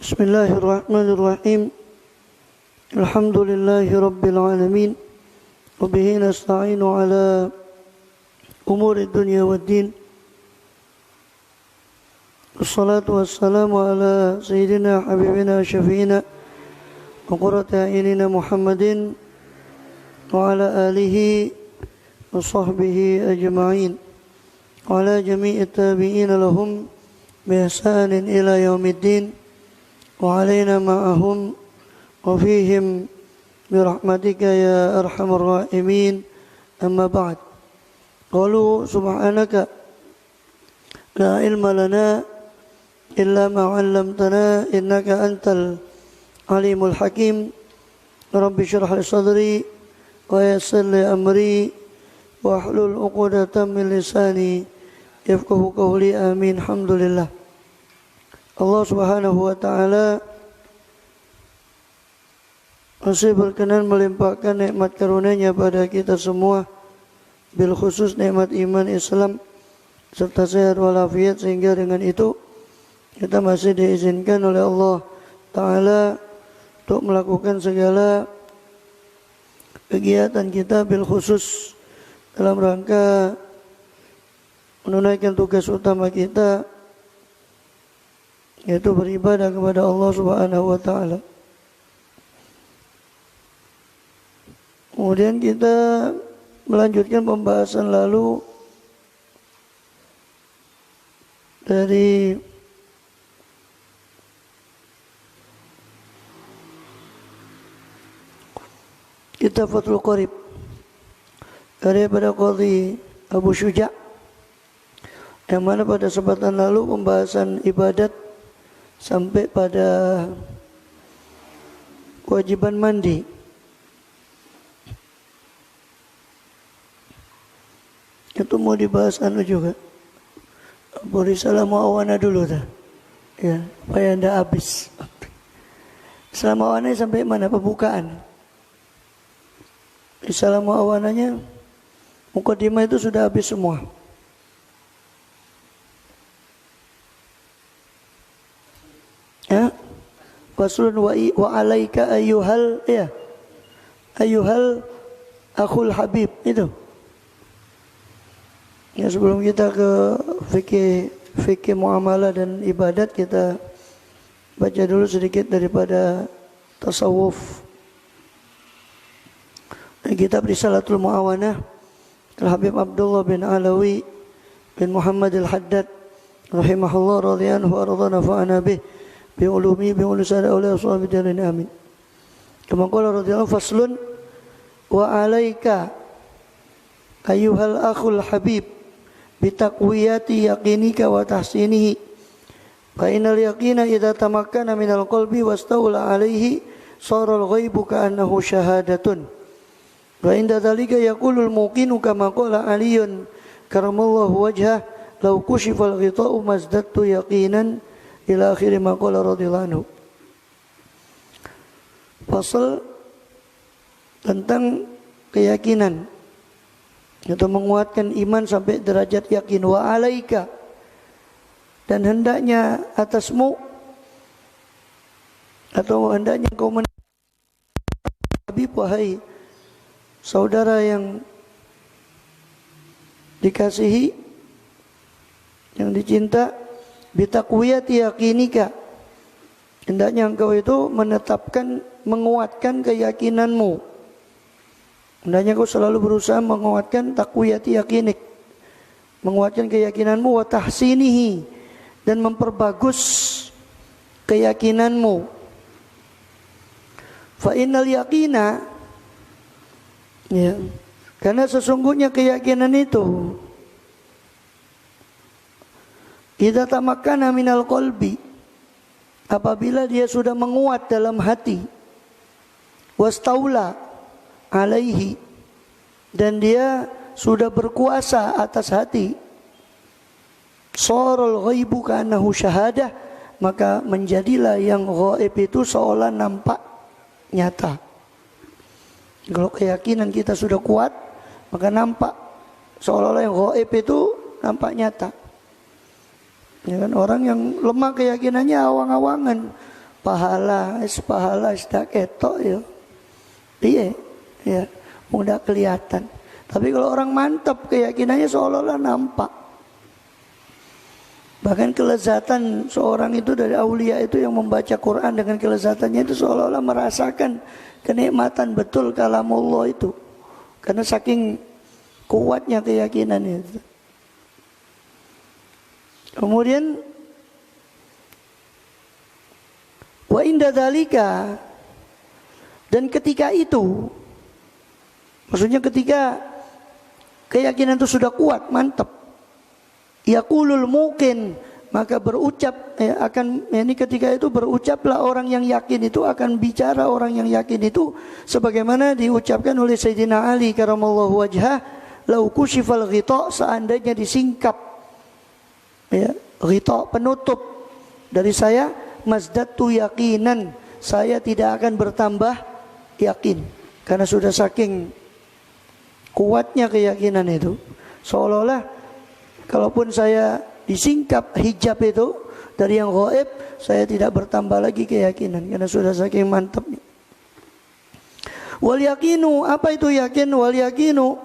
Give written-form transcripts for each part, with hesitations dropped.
Bismillahirrahmanirrahim. Alhamdulillahi rabbil alamin. Wa bihi nasta'inu ala umuri dunya waddin. Wassalatu wassalamu ala sayyidina habibina syafi'ina wa qurrati a'yunina Muhammadin wa ala alihi wa sahbihi ajma'in wa ala jami'i tabi'ina lahum bi ihsanin ila yaumiddin wa alaina ma'ahum wa fihim birahmatika ya arhamar rahimin. Amma ba'd. Qalu subhanaka la ilma lana illa ma 'allamtana innaka antal alimul hakim. Rabbi shrah li sadri wa yassir li amri wa hlul 'uqdatam min lisani yafqahu qawli. Amin. Alhamdulillah. Allah Subhanahu wa ta'ala masih berkenan melimpahkan nikmat karunia-Nya pada kita semua, bil khusus nikmat iman Islam serta sehat walafiat, sehingga dengan itu kita masih diizinkan oleh Allah Ta'ala untuk melakukan segala kegiatan kita bil khusus dalam rangka menunaikan tugas utama kita, yaitu beribadah kepada Allah Subhanahu wa ta'ala. Kemudian kita melanjutkan pembahasan lalu dari kitab Fathul Qorib karya pada Qadhi Abu Syuja', yang mana pada kesempatan lalu pembahasan ibadat sampai pada kewajiban mandi. Itu mau dibahas juga. Beri salam awana dulu dah. Ya, supaya anda habis. Salam awana sampai mana pembukaan? Salam awananya mukadimah itu sudah habis semua. Ya, waslun wa alaika ayyuhal akhul habib, itu. Ya, sebelum kita ke fikih muamalah dan ibadat, kita baca dulu sedikit daripada tasawuf. Kitab Risalatul Muawanah Al-Habib Abdullah bin Alawi bin Muhammad Al-Haddad rahimahullah radhiyallahu anhu wa radhana bih bi'ulumi bi'ulusada awliya ashabi darin. Amin. Kama qala radhiyallahu faslun wa alaika ayyuhal akhul habib bitaqwiyati yaqinika wa tahsinihi fa innal yaqina idza tamakkana minal qalbi wastawla alaihi sara al-ghaibu ka'annahu syahadatun wa inda dhalika yaqulul muqinu kama qala aliyun karamallahu wajhah law kushifal ghita'u mazdadtu yaqinan ila akhiri maqala radhiyallahu anhu. Fasal tentang keyakinan atau menguatkan iman sampai derajat yakin. Wa alaika, dan hendaknya atasmu atau hendaknya kau Habib, wahai saudara yang dikasihi, yang dicinta, bitaqwiyati yaqinika, hendaknya engkau itu menetapkan, menguatkan keyakinanmu. Hendaknya kau selalu berusaha menguatkan taqwiyati yaqinik, menguatkan keyakinanmu, wa tahsinihi, dan memperbagus keyakinanmu. Fa innal yaqina, ya, karena sesungguhnya keyakinan itu idza tamakkana minal qalbi, apabila dia sudah menguat dalam hati, wastaula alaihi, dan dia sudah berkuasa atas hati, sarul ghaibu ka'annahu syahadah, maka menjadilah yang ghaib itu seolah nampak nyata. Kalau keyakinan kita sudah kuat, maka nampak seolah-olah yang ghaib itu nampak nyata. Ya kan, orang yang lemah keyakinannya awang-awangan, pahala tak ketok yo. Iya, ya, mudah kelihatan. Tapi kalau orang mantap keyakinannya seolah-olah nampak. Bahkan kelezatan seorang itu dari aulia itu yang membaca Quran dengan kelezatannya itu seolah-olah merasakan kenikmatan betul kalamullah itu. Karena saking kuatnya keyakinannya itu. Kemudian wa inda dzalika, dan ketika itu, maksudnya ketika keyakinan itu sudah kuat, mantap, yaqulul muqin, maka berucap ketika itu berucaplah orang yang yakin itu, akan bicara orang yang yakin itu sebagaimana diucapkan oleh Sayyidina Ali karamallahu wajhah, lau kushifal ghita, seandainya disingkap ghita, penutup dari saya, mazdatu yaqinan, saya tidak akan bertambah yakin, karena sudah saking kuatnya keyakinan itu. Seolah-olah kalaupun saya disingkap hijab itu dari yang gaib, saya tidak bertambah lagi keyakinan, karena sudah saking mantapnya. Wal yakinu, apa itu yakin? Wal yakinu,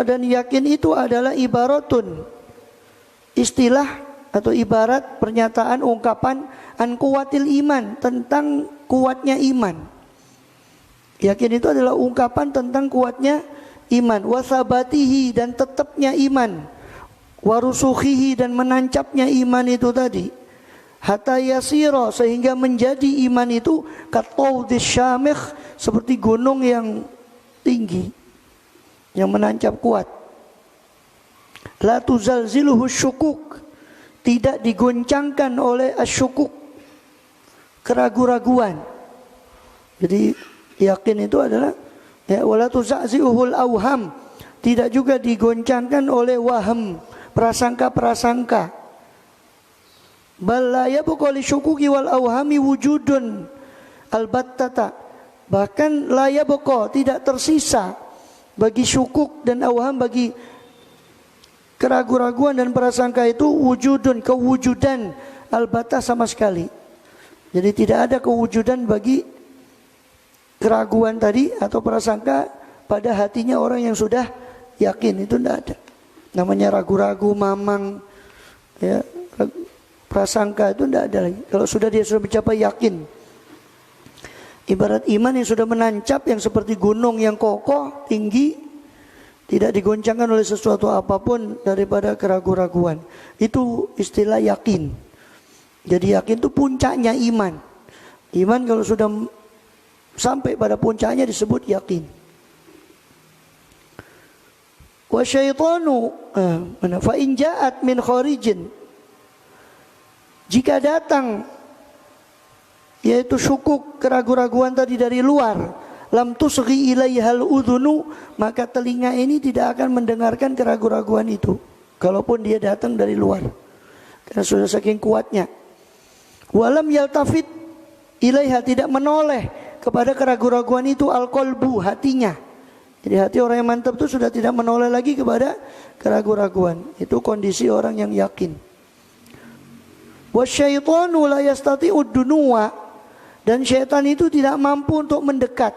dan yakin itu adalah ibaratun, istilah atau ibarat pernyataan ungkapan an kuwatil iman, tentang kuatnya iman. Yakin itu adalah ungkapan tentang kuatnya iman, wasabatihi, dan tetapnya iman, warusukhihi, dan menancapnya iman itu tadi, hatta yasira, sehingga menjadi iman itu katawdis syamikh, seperti gunung yang tinggi yang menancap kuat. La tuzalziluhu syukuk, tidak digoncangkan oleh asyukuk, keraguan-raguan. Jadi yakin itu adalah wala tuza'zi'uhul auham, tidak juga digoncangkan oleh waham, prasangka-prasangka. Bal la yabqa li syukuki wal auhami wujudun albattata, bahkan la yabqa, tidak tersisa bagi syukuk dan auham, bagi keraguan-raguan dan prasangka itu wujudun, kewujudan albattah, sama sekali. Jadi tidak ada kewujudan bagi keraguan tadi atau prasangka pada hatinya orang yang sudah yakin, itu tidak ada. Namanya ragu-ragu, mamang, ya, prasangka itu tidak ada lagi. Kalau dia sudah mencapai yakin, ibarat iman yang sudah menancap, yang seperti gunung yang kokoh, tinggi, tidak digoncangkan oleh sesuatu apapun daripada keraguan-raguan. Itu istilah yakin. Jadi yakin itu puncaknya iman. Iman kalau sudah sampai pada puncaknya disebut yakin. Wa syaitanu fa in ja'at min kharijin, jika datang yaitu syukuk, keraguan-raguan tadi dari luar, lam tusghi ilaihal udhunu, maka telinga ini tidak akan mendengarkan keraguan-raguan itu, kalaupun dia datang dari luar, karena sudah saking kuatnya. Walam yaltafit ilaiha, tidak menoleh kepada keraguan-raguan itu, al-qalbu, hatinya. Jadi hati orang yang mantap itu sudah tidak menoleh lagi kepada keraguan-raguan. Itu kondisi orang yang yakin. Wasyaitanu la yastati'ud dunuwa, dan syaitan itu tidak mampu untuk mendekat,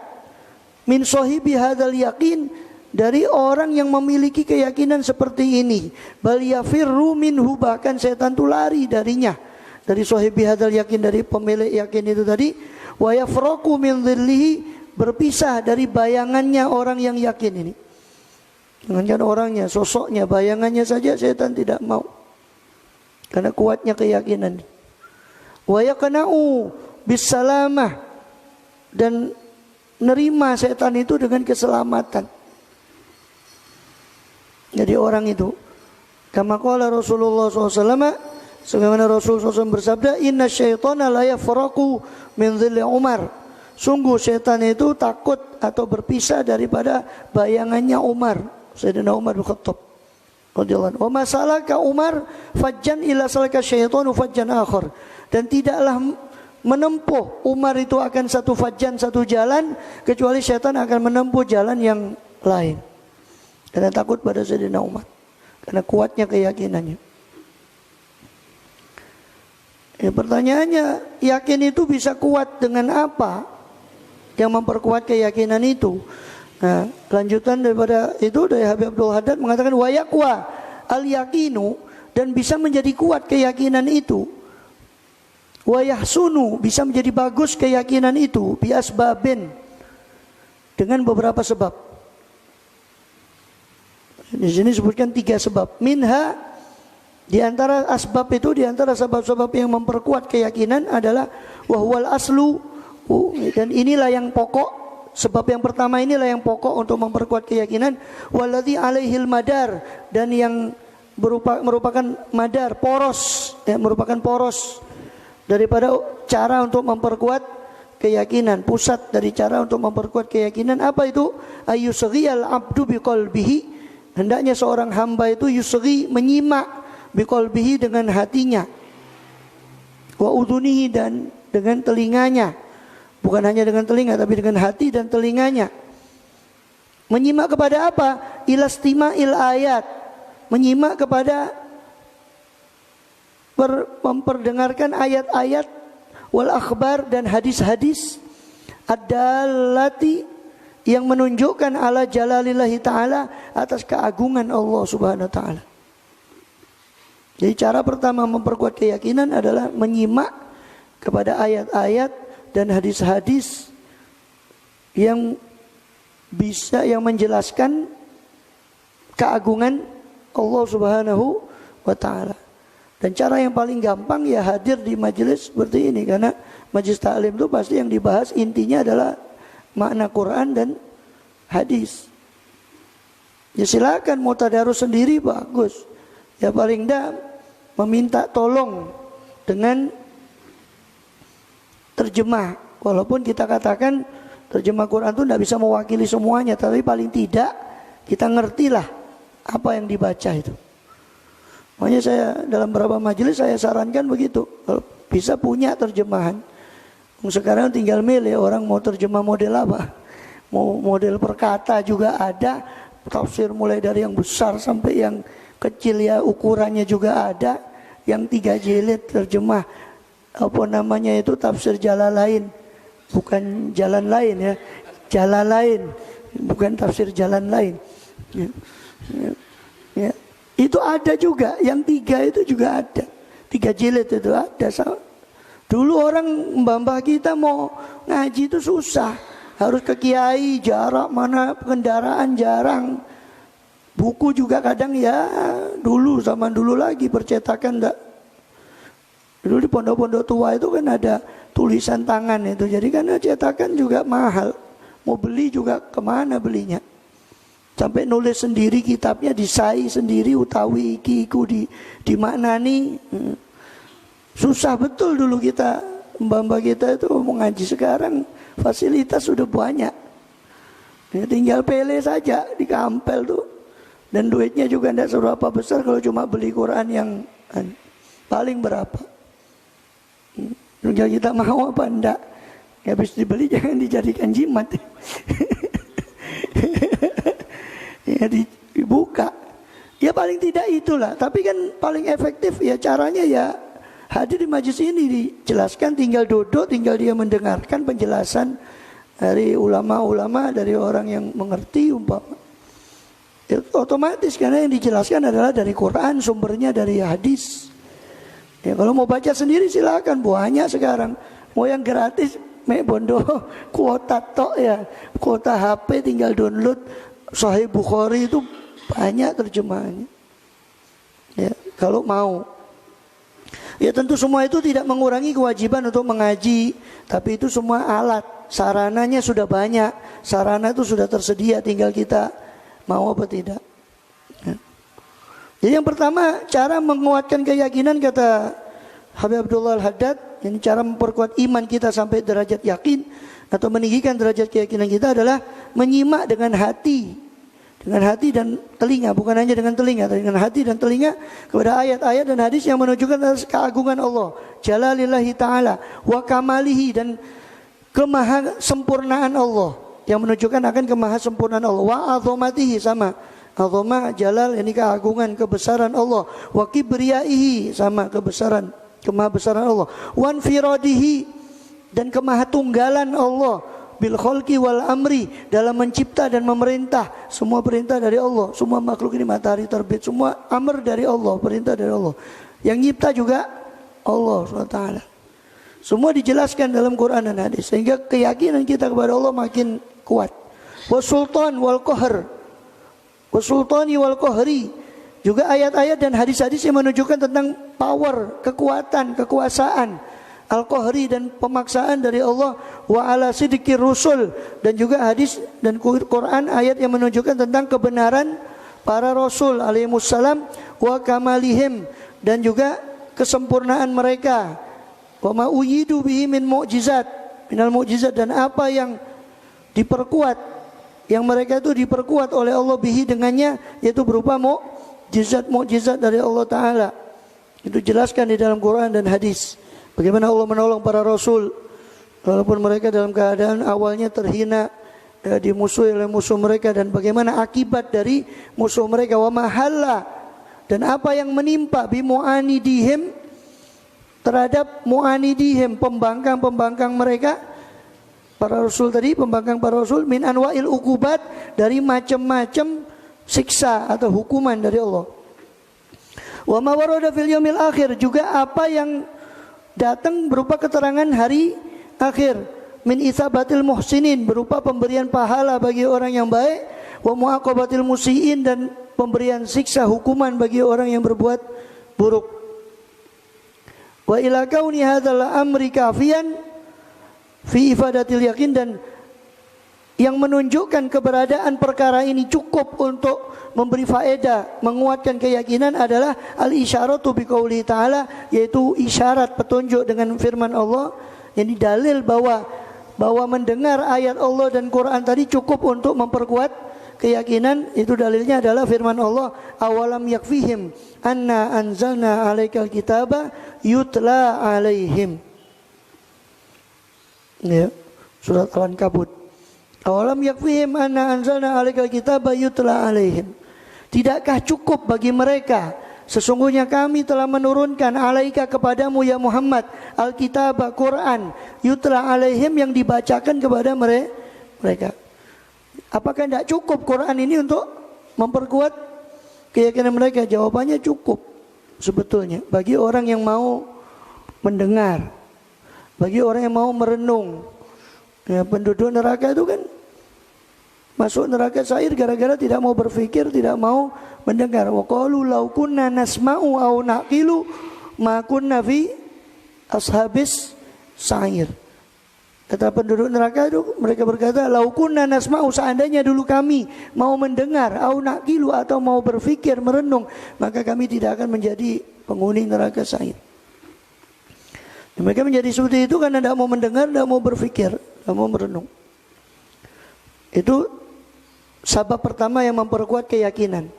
min sahibi hadzal yakin, dari orang yang memiliki keyakinan seperti ini. Bal yafirru minhu, bahkan setan itu lari darinya, dari sahibi hadzal yakin, dari pemilik yakin itu tadi. Wa yafraqu min dhillihi, berpisah dari bayangannya orang yang yakin ini. Jangankan orangnya, sosoknya, bayangannya saja setan tidak mau, karena kuatnya keyakinan. Wa yaqna'u bisalamah, dan nerima setan itu dengan keselamatan. Jadi orang itu, kama qala Rasulullah SAW, sebagaimana Rasulullah SAW bersabda, inna syaitana la yafraqu min dhilli Umar, sungguh setan itu takut atau berpisah daripada bayangannya Umar, Sayyidina Umar bin Khattab radhiyallahu anhu. Wa masalaka Umar fajjan ila salaka syaitanu fajjan akhar, dan tidaklah menempuh Umar itu akan satu fajjan, satu jalan, kecuali syaitan akan menempuh jalan yang lain. Karena takut pada Sayyidina Umar, karena kuatnya keyakinannya. Ya, pertanyaannya, yakin itu bisa kuat dengan apa? Yang memperkuat keyakinan itu. Nah, lanjutan daripada itu dari Habib Abdul Haddad mengatakan wa yaqwa al yaqinu, dan bisa menjadi kuat keyakinan itu. Wa yahsunu, bisa menjadi bagus keyakinan itu bi asbabin, dengan beberapa sebab. Di sini sebutkan 3 sebab. Minha, di antara asbab itu, di antara sebab-sebab yang memperkuat keyakinan adalah wahwal aslu, dan inilah yang pokok. Sebab yang pertama inilah yang pokok untuk memperkuat keyakinan. Waladhi alaihil madar, dan yang merupakan madar, poros, ya, merupakan poros daripada cara untuk memperkuat keyakinan. Pusat dari cara untuk memperkuat keyakinan apa itu? Ayyusghiyal abdu biqalbihi, hendaknya seorang hamba itu yusghi, menyimak, biqalbihi, dengan hatinya, wa udhunihi, dan dengan telinganya. Bukan hanya dengan telinga, tapi dengan hati dan telinganya. Menyimak kepada apa? Ilastima'il ayat, menyimak kepada memperdengarkan ayat-ayat, wal akhbar, dan hadis-hadis, ad-dallati, yang menunjukkan ala jalalillahi ta'ala, atas keagungan Allah subhanahu wa ta'ala. Jadi cara pertama memperkuat keyakinan adalah menyimak kepada ayat-ayat dan hadis-hadis yang bisa, yang menjelaskan keagungan Allah subhanahu wa ta'ala. Dan cara yang paling gampang ya hadir di majelis seperti ini, karena majelis taklim itu pasti yang dibahas intinya adalah makna Quran dan hadis. Ya silakan mau tadarus sendiri bagus. Ya paling enggak meminta tolong dengan terjemah. Walaupun kita katakan terjemah Quran itu tidak bisa mewakili semuanya, tapi paling tidak kita ngertilah apa yang dibaca itu. Makanya saya dalam beberapa majelis saya sarankan begitu, kalau bisa punya terjemahan. Sekarang tinggal milih orang mau terjemah model apa. Mau model perkata juga ada, tafsir mulai dari yang besar sampai yang kecil ya, ukurannya juga ada. Yang 3 jilid terjemah apa namanya itu, tafsir Jalalain, bukan jalan lain ya, Jalalain, bukan tafsir jalan lain. Ya. Ya. Itu ada juga, yang 3 itu juga ada, 3 jilid itu ada. Dulu orang mbah-mbah kita mau ngaji itu susah, harus ke kiai, jarak mana kendaraan jarang. Buku juga kadang ya dulu, zaman dulu lagi percetakan enggak. Dulu di pondok-pondok tua itu kan ada tulisan tangan itu, jadi kan cetakan juga mahal. Mau beli juga kemana belinya? Sampai nulis sendiri kitabnya, disai sendiri, utawi iki iku di maknani. Susah betul dulu kita, mbak-mbak kita itu mengaji. Sekarang fasilitas sudah banyak. Ya, tinggal pele saja di kampel tuh. Dan duitnya juga tidak seberapa besar kalau cuma beli Quran yang paling berapa. Tinggal kita mau apa enggak. Habis dibeli jangan dijadikan jimat. Ya dibuka. Ya paling tidak itulah. Tapi kan paling efektif ya caranya ya hadir di majelis ini, dijelaskan, tinggal duduk, tinggal dia mendengarkan penjelasan dari ulama-ulama, dari orang yang mengerti umpama. Ya, otomatis karena yang dijelaskan adalah dari Quran, sumbernya dari hadis. Ya kalau mau baca sendiri silakan, banyak sekarang. Mau yang gratis, mek bondo kuota tok ya, kuota HP tinggal download. Sahih Bukhari itu banyak terjemahannya. Ya, kalau mau. Ya tentu semua itu tidak mengurangi kewajiban untuk mengaji, tapi itu semua alat, sarananya sudah banyak, sarana itu sudah tersedia, tinggal kita mau apa tidak. Ya. Jadi yang pertama cara menguatkan keyakinan kata Habib Abdullah Al-Haddad, ini cara memperkuat iman kita sampai derajat yakin atau meninggikan derajat keyakinan kita adalah menyimak dengan hati dan telinga, bukan hanya dengan telinga, tapi dengan hati dan telinga kepada ayat-ayat dan hadis yang menunjukkan keagungan Allah, jalalillahi ta'ala, wa kamalihi, dan kemahasempurnaan Allah, yang menunjukkan akan kemahasempurnaan Allah, wa azamatihi, sama azamah jalal, ini keagungan kebesaran Allah, wa kibriyaihi, sama kebesaran kemahabesaran Allah. Wan firadihi, dan kemahatunggalan Allah, bil khalqi wal amri, dalam mencipta dan memerintah. Semua perintah dari Allah. Semua makhluk ini, matahari terbit, semua amr dari Allah, perintah dari Allah. Yang nyipta juga Allah SWT. Semua dijelaskan dalam Quran dan hadis, sehingga keyakinan kita kepada Allah makin kuat. Wasultan wal qahr, wasultani wal qahri, juga ayat-ayat dan hadis-hadis yang menunjukkan tentang power, kekuatan, kekuasaan, al-qahri, dan pemaksaan dari Allah. Wa ala sidqir rusul, dan juga hadis dan Quran ayat yang menunjukkan tentang kebenaran para rasul alaihimussalam, wa kamalihim, dan juga kesempurnaan mereka. Wa ma uyidu bihi min mu'jizat, minal mu'jizat, dan apa yang diperkuat, yang mereka itu diperkuat oleh Allah bihi, dengannya, yaitu berupa mu'jizat dari Allah Ta'ala. Itu jelaskan di dalam Quran dan hadis. Bagaimana Allah menolong para rasul walaupun mereka dalam keadaan awalnya terhina, dimusuhi oleh musuh mereka, dan bagaimana akibat dari musuh mereka. Wa mahalla, dan apa yang menimpa bimu'anidihim, terhadap mu'anidihim, pembangkang-pembangkang mereka, para rasul tadi, pembangkang para rasul, min anwa'il uqubat, dari macam-macam siksa atau hukuman dari Allah. Wa ma warada fil yaumil akhir, juga apa yang datang berupa keterangan hari akhir, min isabatil muhsinin, berupa pemberian pahala bagi orang yang baik, wa muaqabatil musiin, dan pemberian siksa, hukuman bagi orang yang berbuat buruk. Wa ila kauni hadzal amri kafian fi ifadatil yakin, dan yang menunjukkan keberadaan perkara ini cukup untuk memberi faedah, menguatkan keyakinan adalah al-isyaratu biqauli ta'ala, yaitu isyarat, petunjuk dengan firman Allah. Ini dalil bahwa mendengar ayat Allah dan Quran tadi cukup untuk memperkuat keyakinan. Itu dalilnya adalah firman Allah, awalam yakfihim anna anzalna alaikal kitaba yutla alaihim. Ya, surat Al-Ankabut. Awalam yakfihim anna anzalna alaikal kitaba yutla alaihim. Tidakkah cukup bagi mereka, sesungguhnya kami telah menurunkan alaika kepadamu ya Muhammad, Alkitab, Quran, yutla alaihim, yang dibacakan kepada mereka. Apakah tidak cukup Quran ini untuk memperkuat keyakinan mereka? Jawabannya cukup sebetulnya, bagi orang yang mau mendengar, bagi orang yang mau merenung. Ya, penduduk neraka itu kan masuk neraka sa'ir gara-gara tidak mau berpikir, tidak mau mendengar. Wa qalu law kunna nasma'u aw naqilu ma kunna fi ashabis sa'ir. Kata penduduk neraka itu, mereka berkata, law kunna nasma'u, seandainya dulu kami mau mendengar, aw naqilu, atau mau berpikir, merenung, maka kami tidak akan menjadi penghuni neraka sa'ir. Mereka menjadi seperti itu karena tidak mau mendengar, tidak mau berpikir, tidak mau merenung. Itu sabab pertama yang memperkuat keyakinan.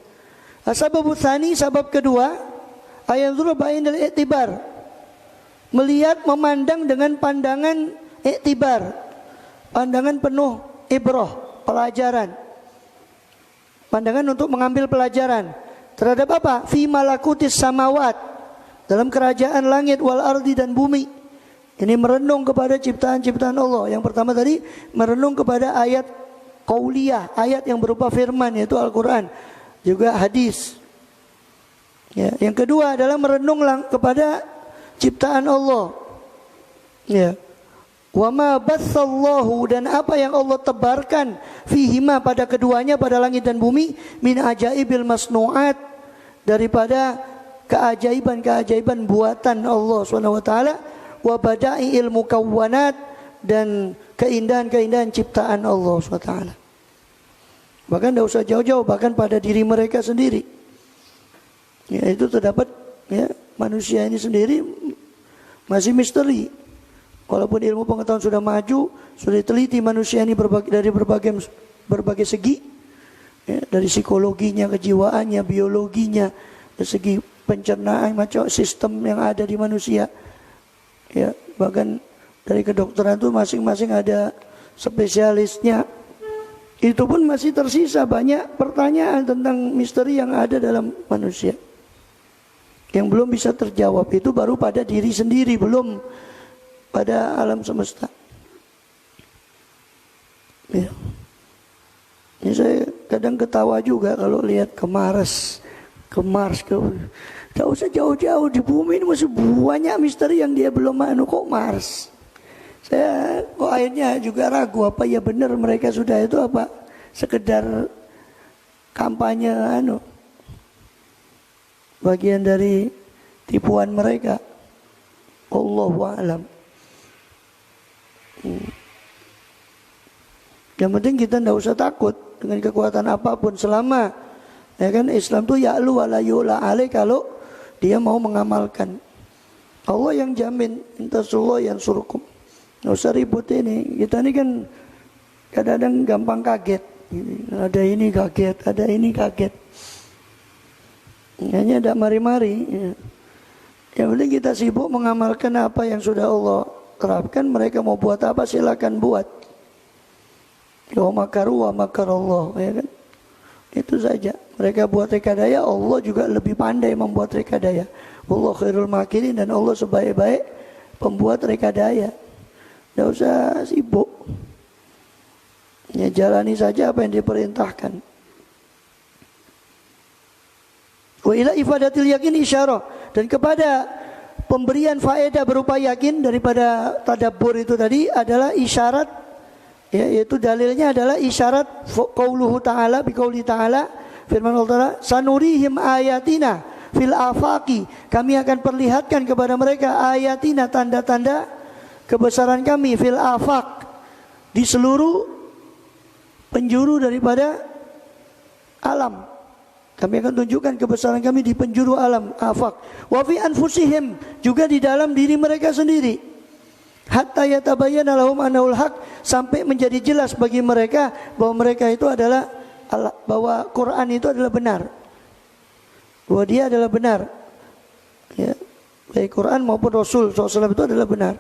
Asbabut tsani, sabab kedua, ayanzuru ba'inal i'tibar, melihat, memandang dengan pandangan i'tibar, pandangan penuh ibrah, pelajaran, pandangan untuk mengambil pelajaran terhadap apa? Fi malakutis samawat, dalam kerajaan langit, wal ardi, dan bumi. Ini merenung kepada ciptaan-ciptaan Allah. Yang pertama tadi merenung kepada ayat qauliyah, ayat yang berupa firman, yaitu Al-Quran, juga hadis. Ya, yang kedua adalah merenung kepada ciptaan Allah. Ya. Wa ma bassallahu, dan apa yang Allah tebarkan, fihima, pada keduanya, pada langit dan bumi, min ajaibil masnu'at, daripada keajaiban-keajaiban buatan Allah SWT, wa bada'iil mukawwanat, dan keindahan-keindahan ciptaan Allah SWT. Bahkan tidak usah jauh-jauh, bahkan pada diri mereka sendiri. Ya, itu terdapat, ya, manusia ini sendiri masih misteri. Walaupun ilmu pengetahuan sudah maju, sudah diteliti manusia ini dari berbagai segi, ya, dari psikologinya, kejiwaannya, biologinya, dari segi pencernaan, macam sistem yang ada di manusia, ya, bahkan dari kedokteran itu masing-masing ada spesialisnya. Itu pun masih tersisa banyak pertanyaan tentang misteri yang ada dalam manusia. yang belum bisa terjawab itu baru pada diri sendiri, belum pada alam semesta. Ya. Ini saya kadang ketawa juga kalau lihat ke Mars, gak usah jauh-jauh, di bumi ini masih banyak misteri yang dia belum kok Mars. Saya kok akhirnya juga ragu, apa ya benar mereka sudah itu apa sekedar kampanye bagian dari tipuan mereka. Allahu a'lam. Yang penting kita tidak usah takut dengan kekuatan apapun selama ya kan Islam tuh ya'lu wa la yu'la alaih, kalau dia mau mengamalkan. Allah yang jamin, intasullah yang surkum. Nggak usah ribut ini. Kita ini kan kadang-kadang gampang kaget. Ada ini kaget, ada ini kaget. Hanya tidak mari-mari. Ya. Yang penting kita sibuk mengamalkan apa yang sudah Allah terapkan. Mereka mau buat apa silakan buat. Wa makaru wa makarallah, ya kan? Itu saja. Mereka buat rekadaya, Allah juga lebih pandai membuat rekadaya. Allah khairul makirin, dan Allah sebaik-baik pembuat rekadaya. Tidak usah sibuk. Ya, jalani saja apa yang diperintahkan. Wa ila ifadatil yakin isyarah, dan kepada pemberian faedah berupa yakin daripada tadabbur itu tadi adalah isyarat. Ya, yaitu dalilnya adalah isyarat qauluhu ta'ala biqauli ta'ala, firman Allah Ta'ala, sanurihim ayatina fil afaqi, kami akan perlihatkan kepada mereka ayatina, tanda-tanda kebesaran kami, fil afaq, di seluruh penjuru daripada alam. Kami akan tunjukkan kebesaran kami di penjuru alam afaq. Wa fi anfusihim, juga di dalam diri mereka sendiri. Hatta yatabayyana lahum annahul haq, sampai menjadi jelas bagi mereka bahwa mereka itu adalah bahwa Quran itu adalah benar. Bahwa dia adalah benar. Ya, baik Quran maupun Rasul SAW itu adalah benar.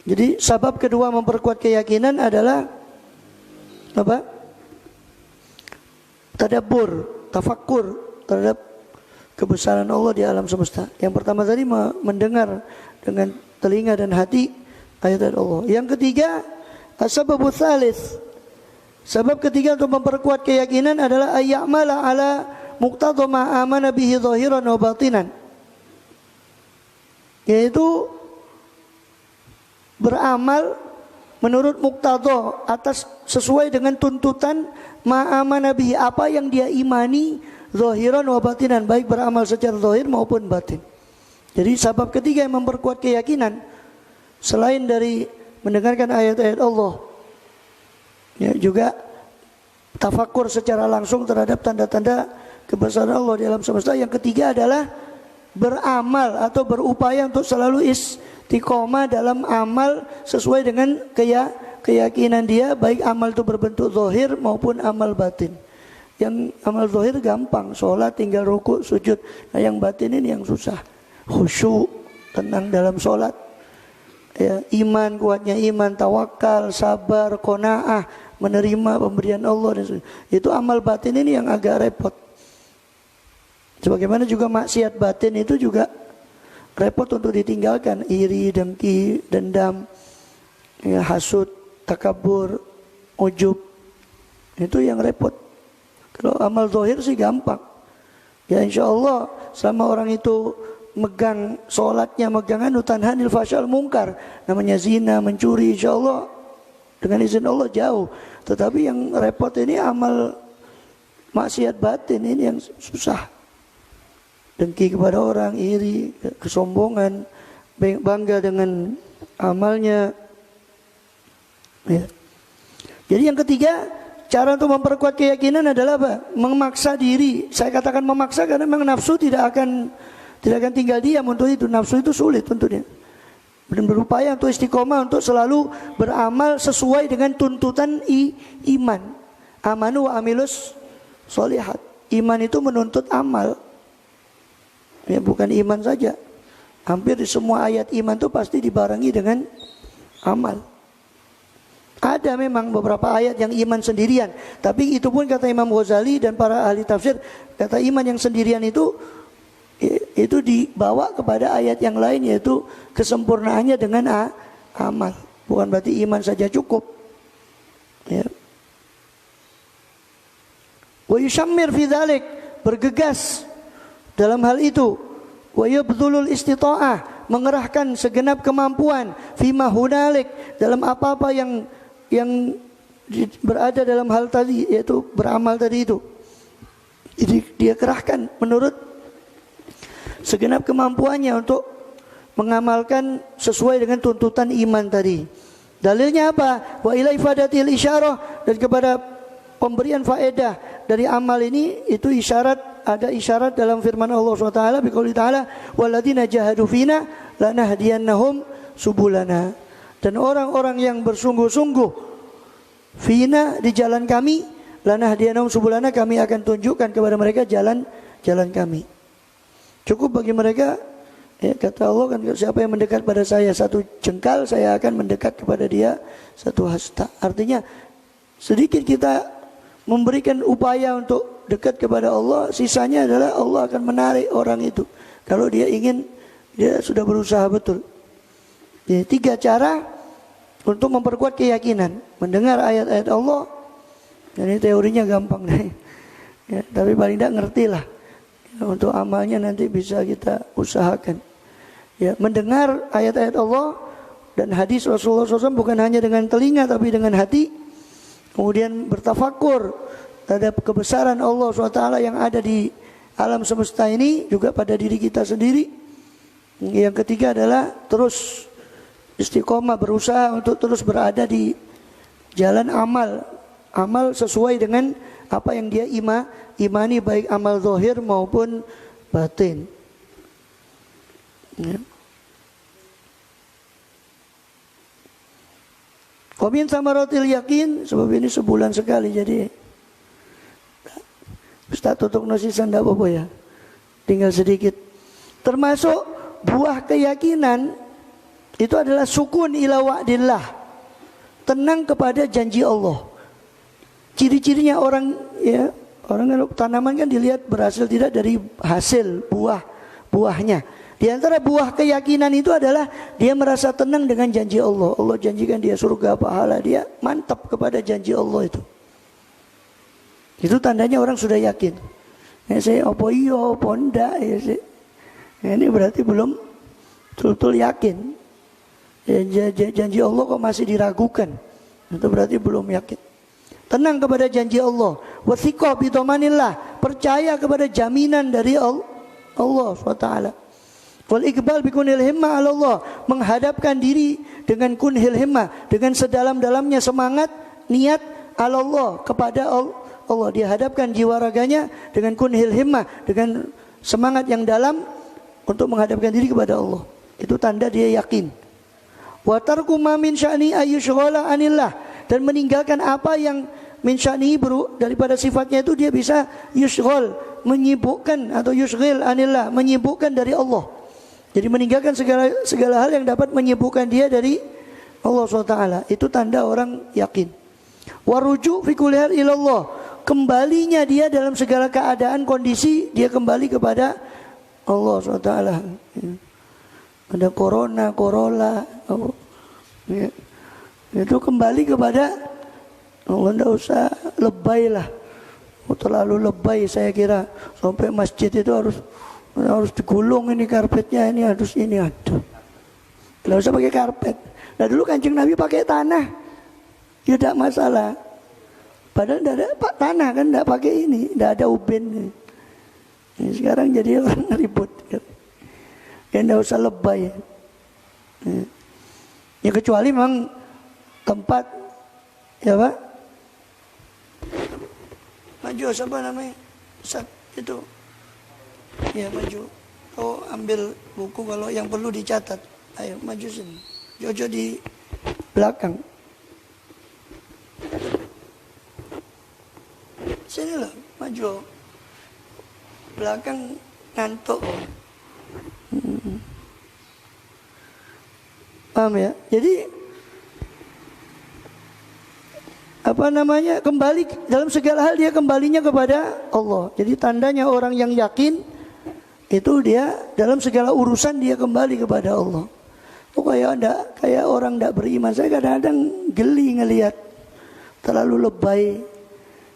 Jadi sebab kedua memperkuat keyakinan adalah apa? Tadabbur, tafakkur terhadap kebesaran Allah di alam semesta. Yang pertama tadi mendengar dengan telinga dan hati ayat Allah. Yang ketiga, as-sababut tsalits. Sebab ketiga untuk memperkuat keyakinan adalah ayyamala ala muqtadha ma amana bihi zahiran wa batinan. Yaitu beramal menurut muqtadha, atas sesuai dengan tuntutan ma amana bihi, apa yang dia imani zahiran wa batinan, baik beramal secara zahir maupun batin. Jadi sebab ketiga yang memperkuat keyakinan selain dari mendengarkan ayat-ayat Allah, ya, juga tafakur secara langsung terhadap tanda-tanda kebesaran Allah di alam semesta. Yang ketiga adalah beramal atau berupaya untuk selalu istiqomah dalam amal sesuai dengan keyakinan dia, baik amal itu berbentuk zahir maupun amal batin. Yang amal zahir gampang, sholat tinggal rukuk sujud. Nah, yang batin ini yang susah. Khusyuk, tenang dalam sholat, ya, iman, kuatnya iman, tawakal, sabar, qanaah, menerima pemberian Allah. Itu amal batin ini yang agak repot. Sebagaimana juga maksiat batin itu juga repot untuk ditinggalkan. Iri, dengki, dendam, ya, hasud, takabur, ujub, itu yang repot. Kalau amal zahir sih gampang. Ya insya Allah selama orang itu megang sholatnya, megang tanhanil fasyal mungkar, namanya zina, mencuri, insya Allah dengan izin Allah jauh. Tetapi yang repot ini amal maksiat batin ini yang susah. Dengki kepada orang, iri, kesombongan, bangga dengan amalnya. Ya. Jadi yang ketiga, cara untuk memperkuat keyakinan adalah apa? Memaksa diri. Saya katakan memaksa karena memang nafsu tidak akan tinggal diam untuk itu. Nafsu itu sulit untuk dia. Dan berupaya untuk istiqomah, untuk selalu beramal sesuai dengan tuntutan iman. Amanu wa amilus sholihat. Iman itu menuntut amal. Ya, bukan iman saja. Hampir di semua ayat iman itu pasti dibarengi dengan amal. Ada memang beberapa ayat yang iman sendirian, tapi itu pun kata Imam Ghazali dan para ahli tafsir, kata iman yang sendirian itu itu dibawa kepada ayat yang lain, yaitu kesempurnaannya dengan amal. Bukan berarti iman saja cukup. Ya. Wa yushammir fi dzalik, bergegas dalam hal itu. Wa yabdhulul istita'ah, mengerahkan segenap kemampuan fima hunalik, dalam apa-apa yang berada dalam hal tadi, yaitu beramal tadi itu. Jadi dia kerahkan menurut segenap kemampuannya untuk mengamalkan sesuai dengan tuntutan iman tadi. Dalilnya apa? Wa ila ifadatil isyarah, dan kepada pemberian faedah dari amal ini, itu isyarat, ada isyarat dalam firman Allah SWT, biqouli ta'ala walladzina jahadu fina lanahdiyannahum subulana, dan orang-orang yang bersungguh-sungguh fina, di jalan kami, lanahdiyannahum subulana, kami akan tunjukkan kepada mereka jalan kami. Cukup bagi mereka, ya, kata Allah kan, siapa yang mendekat pada saya satu jengkal, saya akan mendekat kepada dia satu hasta. Artinya sedikit kita memberikan upaya untuk dekat kepada Allah, sisanya adalah Allah akan menarik orang itu. Kalau dia ingin, dia sudah berusaha betul. Jadi 3 cara untuk memperkuat keyakinan: mendengar ayat-ayat Allah, dan ini teorinya gampang nih, ya, tapi paling tidak ngerti lah. Untuk amalnya nanti bisa kita usahakan. Ya, mendengar ayat-ayat Allah dan hadis Rasulullah SAW bukan hanya dengan telinga tapi dengan hati. Kemudian bertafakur terhadap kebesaran Allah SWT yang ada di alam semesta ini, juga pada diri kita sendiri. Yang ketiga adalah terus istiqomah, berusaha untuk terus berada di jalan amal sesuai dengan apa yang dia imani, baik amal zahir maupun batin. Ya. Qamin samaratil yakin, sebab ini sebulan sekali, jadi Ustaz tutup nasisan enggak apa-apa ya, tinggal sedikit. Termasuk buah keyakinan itu adalah sukun ila wa'dillah, tenang kepada janji Allah. Ciri-cirinya orang, ya, orang kalau tanaman kan dilihat berhasil tidak dari hasil buahnya. Di antara buah keyakinan itu adalah dia merasa tenang dengan janji Allah. Allah janjikan dia surga, pahala, dia mantap kepada janji Allah itu. Itu tandanya orang sudah yakin. Ya, saya opo iyo, opo ndak, ya, ya, ini berarti belum betul-betul yakin. Ya, janji Allah kok masih diragukan, itu berarti belum yakin. Tenang kepada janji Allah. Wathiqah bidhamanillah, percaya kepada jaminan dari Allah SWT. Wal iqbal bikunil himmah ala Allah, menghadapkan diri dengan kunhil himmah, dengan sedalam-dalamnya semangat, niat ala Allah, kepada Allah. Dia hadapkan jiwa raganya dengan kunhil himmah, dengan semangat yang dalam untuk menghadapkan diri kepada Allah. Itu tanda dia yakin. Wa tarku ma min sya'ni ayyushghala anillah, dan meninggalkan apa yang min sya'ni daripada sifatnya itu, dia bisa yushghal, menyibukkan, atau yushghil anillah, menyibukkan dari Allah. Jadi meninggalkan segala hal yang dapat menyibukkan dia dari Allah SWT. Itu tanda orang yakin. Waruju fi kulli hal ilallah, kembalinya dia dalam segala keadaan kondisi, dia kembali kepada Allah SWT. Ada corona, ya. Itu kembali kepada Allah, tidak usah lebay lah. Terlalu lebay saya kira, sampai masjid itu harus digulung ini karpetnya, ini harus ini, aduh. Tidak usah pakai karpet. Nah dulu Kanjeng Nabi pakai tanah, ya tidak masalah. Padahal tidak ada tanah kan, tidak pakai ini, tidak ada ubin. Ini sekarang jadi orang ribut. Ya tidak usah lebay. Ya kecuali memang tempat, ya Pak. Maju, siapa namanya? Ustaz itu. Ya maju. Oh ambil buku kalau yang perlu dicatat. Ayo maju sini. Jojo di belakang. Sini lah, maju. Belakang ngantuk. Paham ya? Jadi kembali dalam segala hal dia kembalinya kepada Allah. Jadi tandanya orang yang yakin itu dia dalam segala urusan dia kembali kepada Allah. Oh, kayak orang tidak beriman. Saya kadang-kadang geli ngelihat terlalu lebay.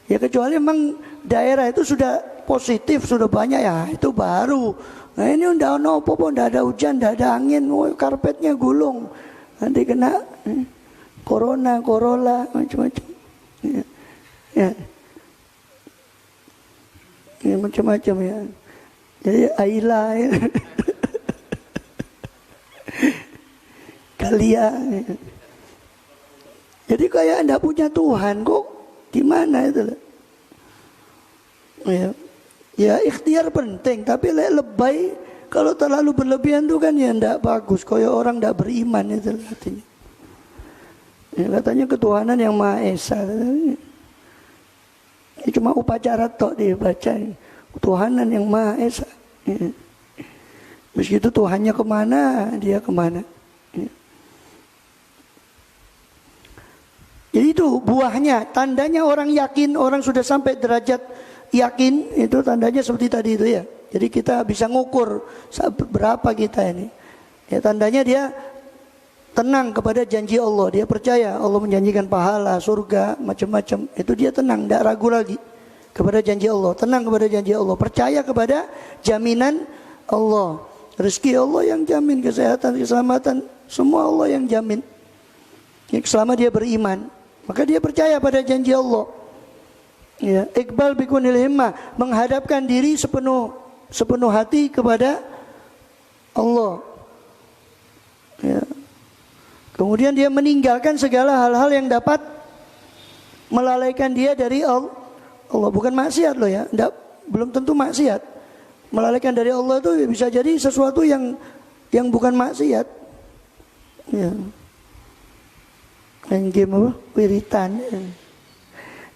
Ya kecuali memang daerah itu sudah positif, sudah banyak ya, itu baru. Nah ini udah apa-apa, udah ada hujan, udah ada angin, karpetnya gulung. Nanti kena corona, macam-macam. Ya macam-macam ya. Jadi Aila ya. Kalia ya. Jadi kayak anda punya Tuhan kok gimana itu? Ya ikhtiar penting, tapi lebay kalau terlalu berlebihan itu kan ya tidak bagus. Kayak orang tidak beriman itu artinya. Ya, katanya ketuhanan yang Maha Esa. Ya, cuma upacara tok dibaca. Ketuhanan yang Maha Esa. Ya. Begitu Tuhannya kemana, dia kemana. Ya. Jadi itu buahnya, tandanya orang yakin, orang sudah sampai derajat yakin, itu tandanya seperti tadi itu ya. Jadi kita bisa ngukur berapa kita ini. Ya tandanya dia tenang kepada janji Allah, dia percaya Allah menjanjikan pahala, surga, macam-macam. Itu dia tenang, tidak ragu lagi kepada janji Allah, tenang kepada janji Allah, percaya kepada jaminan Allah. Rezeki Allah yang jamin, kesehatan, keselamatan, semua Allah yang jamin. Selama dia beriman, maka dia percaya pada janji Allah. Ya, iqbal bikunil himmah, menghadapkan diri sepenuh hati kepada Allah. Ya. Kemudian dia meninggalkan segala hal-hal yang dapat melalaikan dia dari Allah. Bukan maksiat loh ya, belum tentu maksiat. Melalaikan dari Allah itu bisa jadi sesuatu yang bukan maksiat. Ya. Main game apa? Wiritan.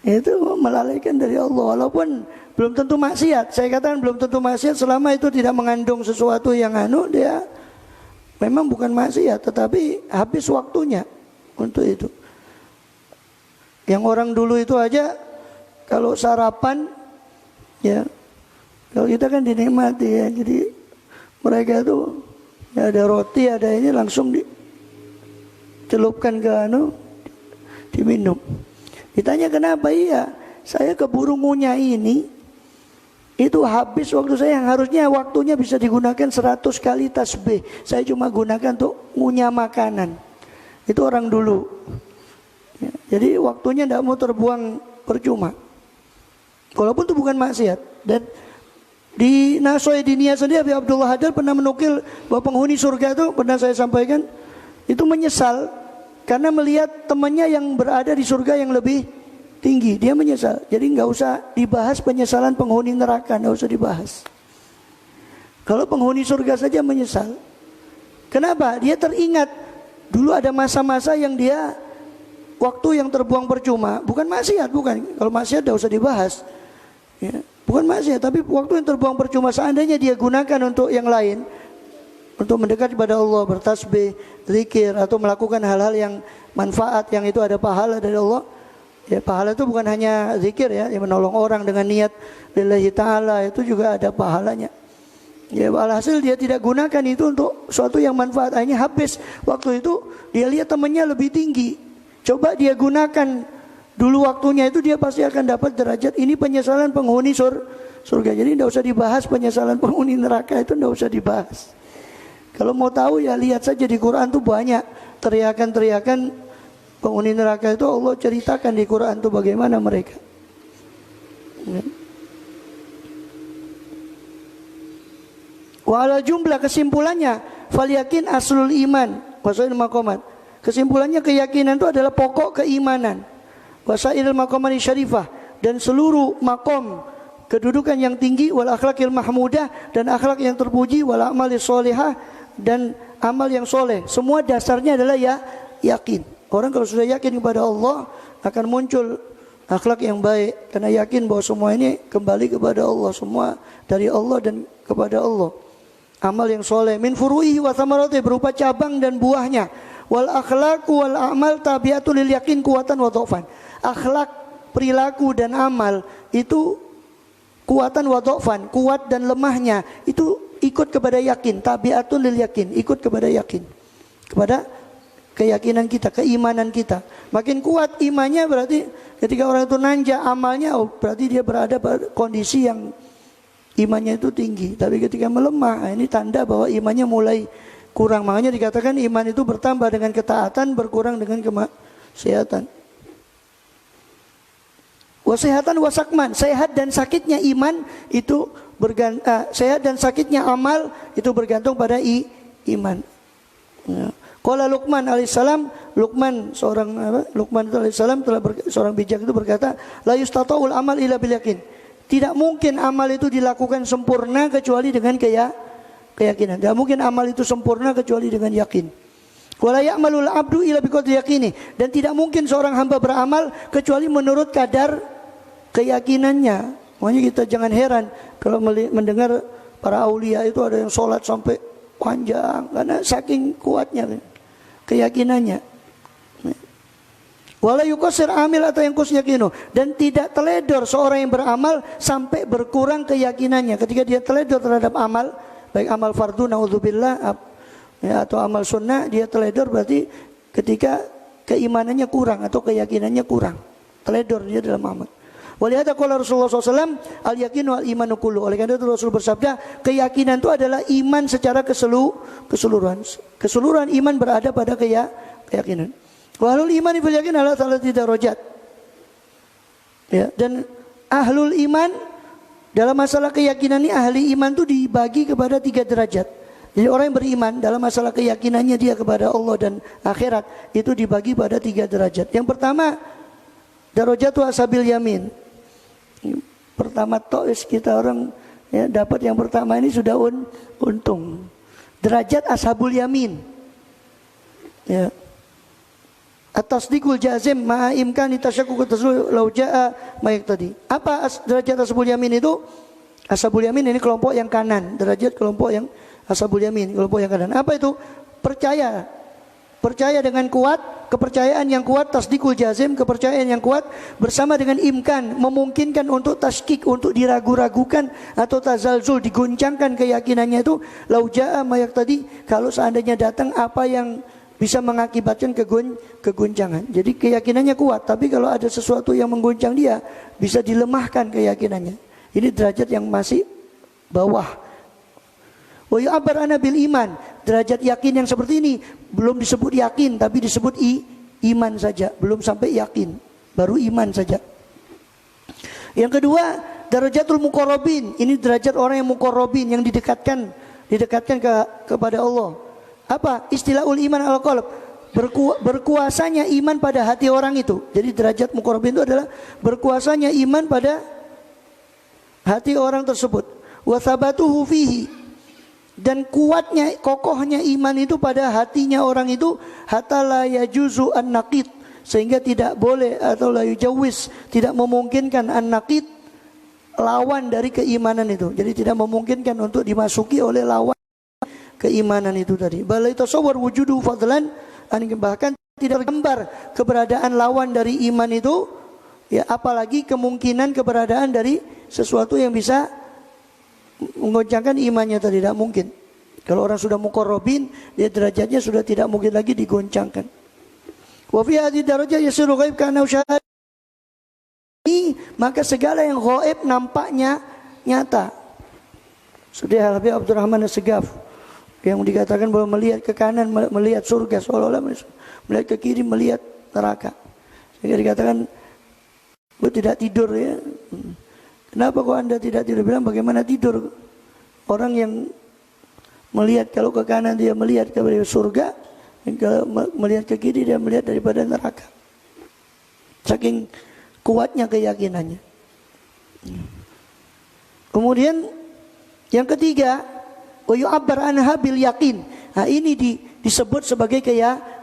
Itu melalaikan dari Allah. Walaupun belum tentu maksiat. Saya katakan belum tentu maksiat selama itu tidak mengandung sesuatu yang dia memang bukan maksiat, tetapi habis waktunya untuk itu. Yang orang dulu itu aja kalau sarapan ya, kalau kita kan dinikmati ya. Jadi mereka itu ya ada roti, ada ini langsung celupkan ke diminum. Ditanya kenapa? Iya, saya keburu ngunyah ini, itu habis waktu saya yang harusnya waktunya bisa digunakan 100 kali tasbih. Saya cuma gunakan untuk ngunyah makanan. Itu orang dulu. Ya, jadi waktunya tidak mau terbuang percuma. Walaupun itu bukan maksiat. Dan di Nasoe Dinia sendiri Habib Abdullah Haddad pernah menukil bahwa penghuni surga itu, pernah saya sampaikan, itu menyesal karena melihat temannya yang berada di surga yang lebih tinggi. Dia menyesal. Jadi nggak usah dibahas penyesalan penghuni neraka, nggak usah dibahas. Kalau penghuni surga saja menyesal. Kenapa? Dia teringat dulu ada masa-masa yang dia waktu yang terbuang percuma. Bukan maksiat, bukan. Kalau maksiat nggak usah dibahas. Ya, bukan maksiat, tapi waktu yang terbuang percuma seandainya dia gunakan untuk yang lain. Untuk mendekat kepada Allah, bertasbih, zikir, atau melakukan hal-hal yang manfaat, yang itu ada pahala dari Allah. Ya, pahala itu bukan hanya zikir ya, yang menolong orang dengan niat lillahi ta'ala, itu juga ada pahalanya. Ya, alhasil dia tidak gunakan itu untuk suatu yang manfaat. Akhirnya habis waktu itu, dia lihat temannya lebih tinggi. Coba dia gunakan dulu waktunya itu, dia pasti akan dapat derajat. Ini penyesalan penghuni surga. Jadi tidak usah dibahas penyesalan penghuni neraka, itu tidak usah dibahas. Kalau mau tahu ya lihat saja di Quran tuh banyak teriakan-teriakan penghuni neraka itu. Allah ceritakan di Quran tuh bagaimana mereka. Wala jumlah kesimpulannya fal yakin aslul iman wasail maqamat. Kesimpulannya keyakinan itu adalah pokok keimanan. Wasail maqamat syarifah, dan seluruh makom kedudukan yang tinggi, wal akhlaqil mahmudah, dan akhlak yang terpuji, wal amalis sholihah, dan amal yang soleh. Semua dasarnya adalah yakin. Orang kalau sudah yakin kepada Allah akan muncul akhlak yang baik, karena yakin bahwa semua ini kembali kepada Allah, semua dari Allah dan kepada Allah. Amal yang soleh min furu'ihi wa thamarati, berupa cabang dan buahnya. Wal akhlaq wal amal tabiatul lil yakin kuatan wa dhafan. Akhlak, perilaku dan amal itu kuatan wa dhafan, kuat dan lemahnya itu ikut kepada yakin, tabiatun lil yakin, ikut kepada yakin, kepada keyakinan kita, keimanan kita. Makin kuat imannya berarti ketika orang itu nanja amalnya, oh berarti dia berada pada kondisi yang imannya itu tinggi. Tapi ketika melemah, ini tanda bahwa imannya mulai kurang. Makanya dikatakan iman itu bertambah dengan ketaatan, berkurang dengan kemaksiatan. Wasehatan wasakman, sehat dan sakitnya iman itu sehat dan sakitnya amal itu bergantung pada iman. Ya. Qala Luqman alaihissalam, Luqman alaihissalam seorang bijak itu berkata, la yustata'ul amal illa bil yakin. Tidak mungkin amal itu dilakukan sempurna kecuali dengan keyakinan. Tidak mungkin amal itu sempurna kecuali dengan yakin. Wala ya'malul abdu illa biqadri yaqini. Dan tidak mungkin seorang hamba beramal kecuali menurut kadar keyakinannya. Makanya kita jangan heran kalau mendengar para aulia itu ada yang sholat sampai panjang karena saking kuatnya keyakinannya. Wala yuqassir amil atau yang yakinu, dan tidak teledor seorang yang beramal sampai berkurang keyakinannya. Ketika dia teledor terhadap amal, baik amal fardu naudzubillah ya, atau amal sunnah, dia teledor berarti ketika keimanannya kurang atau keyakinannya kurang. Teledor dia dalam amal. Walihada qala Rasulullah SAW, al-yakinu al-imanu kullu. Oleh karena itu Rasul bersabda, keyakinan itu adalah iman secara keseluruhan. Keseluruhan iman berada pada keyakinan. Wahlul iman fil yakin ala thalathati darajat. Ya, dan ahlul iman dalam masalah keyakinan ini, ahli iman itu dibagi kepada 3 derajat. Jadi orang yang beriman dalam masalah keyakinannya dia kepada Allah dan akhirat itu dibagi pada 3 derajat. Yang pertama, darajatu ashabil yamin. Pertama kita orang ya, dapat yang pertama ini sudah untung. Derajat ashabul yamin. Ya. At-tasdiqul jazim ma'a imkani tasyakkuk tasul law jaa mayak tadi. Apa derajat ashabul yamin itu? Ashabul yamin ini kelompok yang kanan. Derajat kelompok yang ashabul yamin, kelompok yang kanan. Apa itu? Percaya dengan kuat, kepercayaan yang kuat, tasdikul jazim, kepercayaan yang kuat bersama dengan imkan, memungkinkan untuk taskik, untuk diragu-ragukan atau tazalzul, diguncangkan keyakinannya itu. Lau jaa mayak tadi, kalau seandainya datang apa yang bisa mengakibatkan keguncangan. Jadi keyakinannya kuat, tapi kalau ada sesuatu yang mengguncang dia, bisa dilemahkan keyakinannya. Ini derajat yang masih bawah. Wa yu'abbar ana bil iman. Derajat yakin yang seperti ini belum disebut yakin, tapi disebut iman saja, belum sampai yakin, baru iman saja. Yang kedua, darajatul muqarrabin. Ini derajat orang yang muqarrabin, yang didekatkan kepada Allah. Apa? Istilahul iman al qalb. Berkuasanya iman pada hati orang itu. Jadi derajat muqarrabin itu adalah berkuasanya iman pada hati orang tersebut. Wa thabatuhu fihi. Dan kuatnya, kokohnya iman itu pada hatinya orang itu, hatta la yajuzu an-naqid, sehingga tidak boleh atau la yujawis, tidak memungkinkan an-naqid, lawan dari keimanan itu. Jadi tidak memungkinkan untuk dimasuki oleh lawan keimanan itu tadi. Bal yatasawwar wujudu fadlan, bahkan tidak tergambar keberadaan lawan dari iman itu, ya apalagi kemungkinan keberadaan dari sesuatu yang bisa menggoncangkan imannya tadi, tidak mungkin. Kalau orang sudah muqarrabin, dia derajatnya sudah tidak mungkin lagi digoncangkan. Wa fi hadhihi darajah yasiru ghaib kana syahad. Maka segala yang ghaib nampaknya nyata. Sudah Habib Abdurrahman As-Segaf yang dikatakan bahwa melihat ke kanan melihat surga, seolah-olah melihat ke kiri melihat neraka. Sehingga dikatakan, gue tidak tidur ya. Kenapa kok anda tidak tidur? Bilang bagaimana tidur? Orang yang melihat kalau ke kanan dia melihat kepada surga, kalau melihat ke kiri dia melihat daripada neraka. Saking kuatnya keyakinannya. Kemudian yang ketiga, wa yu'abbar anha bil yakin. Nah, ini disebut sebagai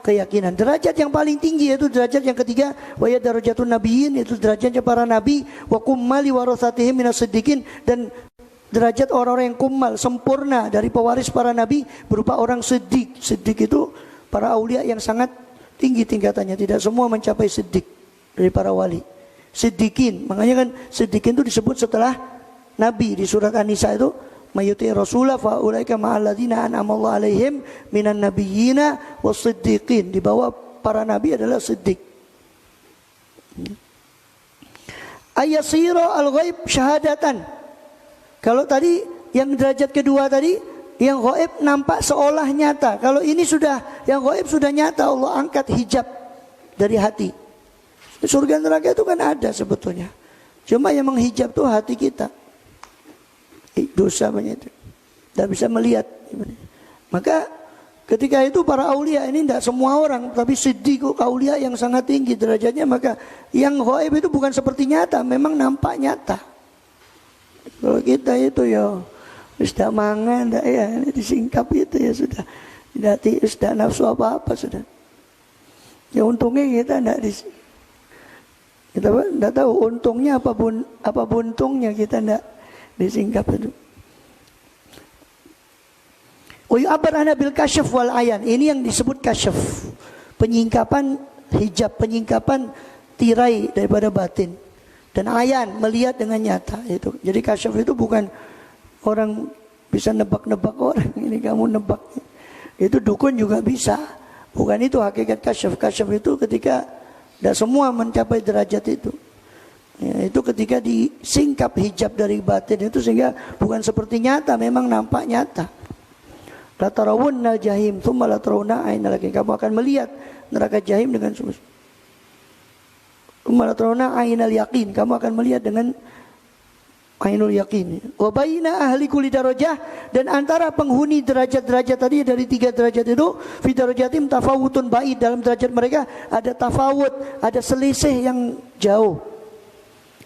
keyakinan. Derajat yang paling tinggi yaitu derajat yang ketiga, wa ya darajatun nabiyyin, yaitu derajatnya para nabi, wa kummali warasatihim minas siddiqin, dan derajat orang-orang yang kummal, sempurna dari pewaris para nabi berupa orang siddiq. Siddiq itu para aulia yang sangat tinggi tingkatannya, tidak semua mencapai siddiq dari para wali. Siddiqin, makanya kan siddiqin itu disebut setelah nabi di surat An-Nisa itu Mayuti Rasulullah fa ulaika ma'al ladzina an'ama Allah 'alaihim minan nabiyyina was-siddiqin. Di bawah para nabi adalah siddiq. Ayasira al-ghaib syahadatan. Kalau tadi yang derajat kedua tadi, yang ghaib nampak seolah nyata. Kalau ini sudah, yang ghaib sudah nyata, Allah angkat hijab dari hati. Surga neraka itu kan ada sebetulnya. Cuma yang menghijab tuh hati kita. Dosa banyak itu. Tidak bisa melihat. Maka ketika itu para aulia ini tidak semua orang, tapi siddiq aulia yang sangat tinggi derajatnya. Maka yang ghaib itu bukan seperti nyata, memang nampak nyata. Kalau kita itu ya sudah mangan, ya disingkap itu ya sudah. Tidak nafsu apa-apa sudah. Ya untungnya kita tidak tahu untungnya apa buntungnya, kita tidak disingkap itu. Uyu'abarana bil kasyaf wal ayan. Ini yang disebut kasyaf, penyingkapan hijab, penyingkapan tirai daripada batin. Dan ayan, melihat dengan nyata itu. Jadi kasyaf itu bukan orang bisa nebak-nebak orang. Ini kamu nebak. Itu dukun juga bisa. Bukan itu hakikat kasyaf. Kasyaf itu ketika tidak semua mencapai derajat itu. Ya, itu ketika disingkap hijab dari batin itu sehingga bukan seperti nyata, memang nampak nyata. La tarawunnal jahim tsumma la tarawna ainal yaqin. Kamu akan melihat neraka jahim dengan sungguh. Tsumma la tarawna ainal yaqin. Kamu akan melihat dengan ainul yaqin. Wa baina ahli kulli darajah, dan antara penghuni derajat-derajat tadi dari 3 derajat itu, fi darajatim tafawutun ba'id, dalam derajat mereka ada tafawut, ada selisih yang jauh.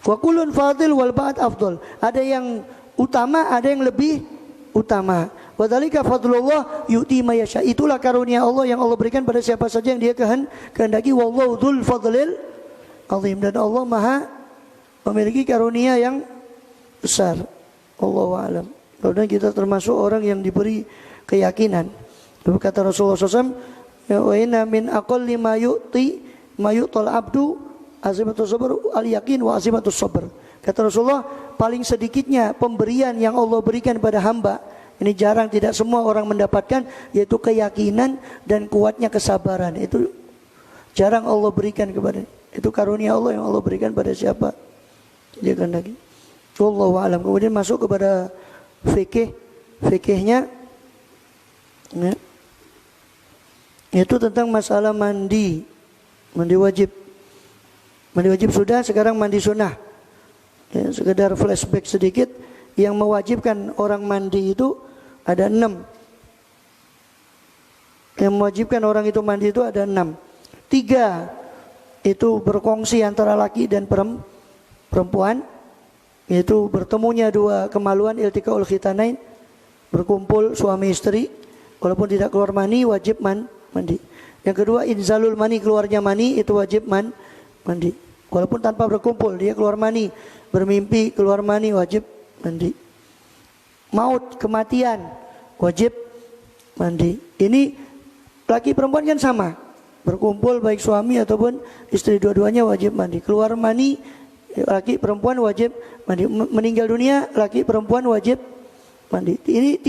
Wa kullun fadil wal ba'd afdal. Ada yang utama, ada yang lebih utama. Wa dzalika fadlullah yu'ti may yasha. Itulah karunia Allah yang Allah berikan pada siapa saja yang Dia kehendaki. Wallahu dzul fadlil azim. Dan Allah Maha memiliki karunia yang besar. Allahu a'lam. Kemudian kita termasuk orang yang diberi keyakinan. Kata Rasulullah SAW, wa inna min aqalli ma yu'tal abdu azimatus sabr al yakin wa azimatus sabr. Kata Rasulullah, paling sedikitnya pemberian yang Allah berikan pada hamba, ini jarang, tidak semua orang mendapatkan, yaitu keyakinan dan kuatnya kesabaran. Itu jarang Allah berikan kepada. Itu karunia Allah yang Allah berikan pada siapa Dia kehendaki. Wallahu a'lam. Kemudian masuk kepada fikihnya, ya, itu tentang masalah mandi wajib. Mandi wajib sudah, sekarang mandi sunnah. Ya, sekedar flashback sedikit, yang mewajibkan orang mandi itu ada 6. Yang mewajibkan orang itu mandi itu ada 6. 3 itu berkongsi antara laki dan perempuan. Yaitu bertemunya 2 kemaluan, iltiqaul khitanain, berkumpul suami istri, walaupun tidak keluar mani wajib mandi. Yang kedua inzalul mani, keluarnya mani itu wajib mandi. Walaupun tanpa berkumpul, dia keluar mani, bermimpi keluar mani wajib mandi. Maut, kematian, wajib mandi. Ini laki perempuan kan sama, berkumpul baik suami ataupun istri, dua-duanya wajib mandi. Keluar mani laki perempuan wajib mandi. Meninggal dunia laki perempuan wajib mandi. Ini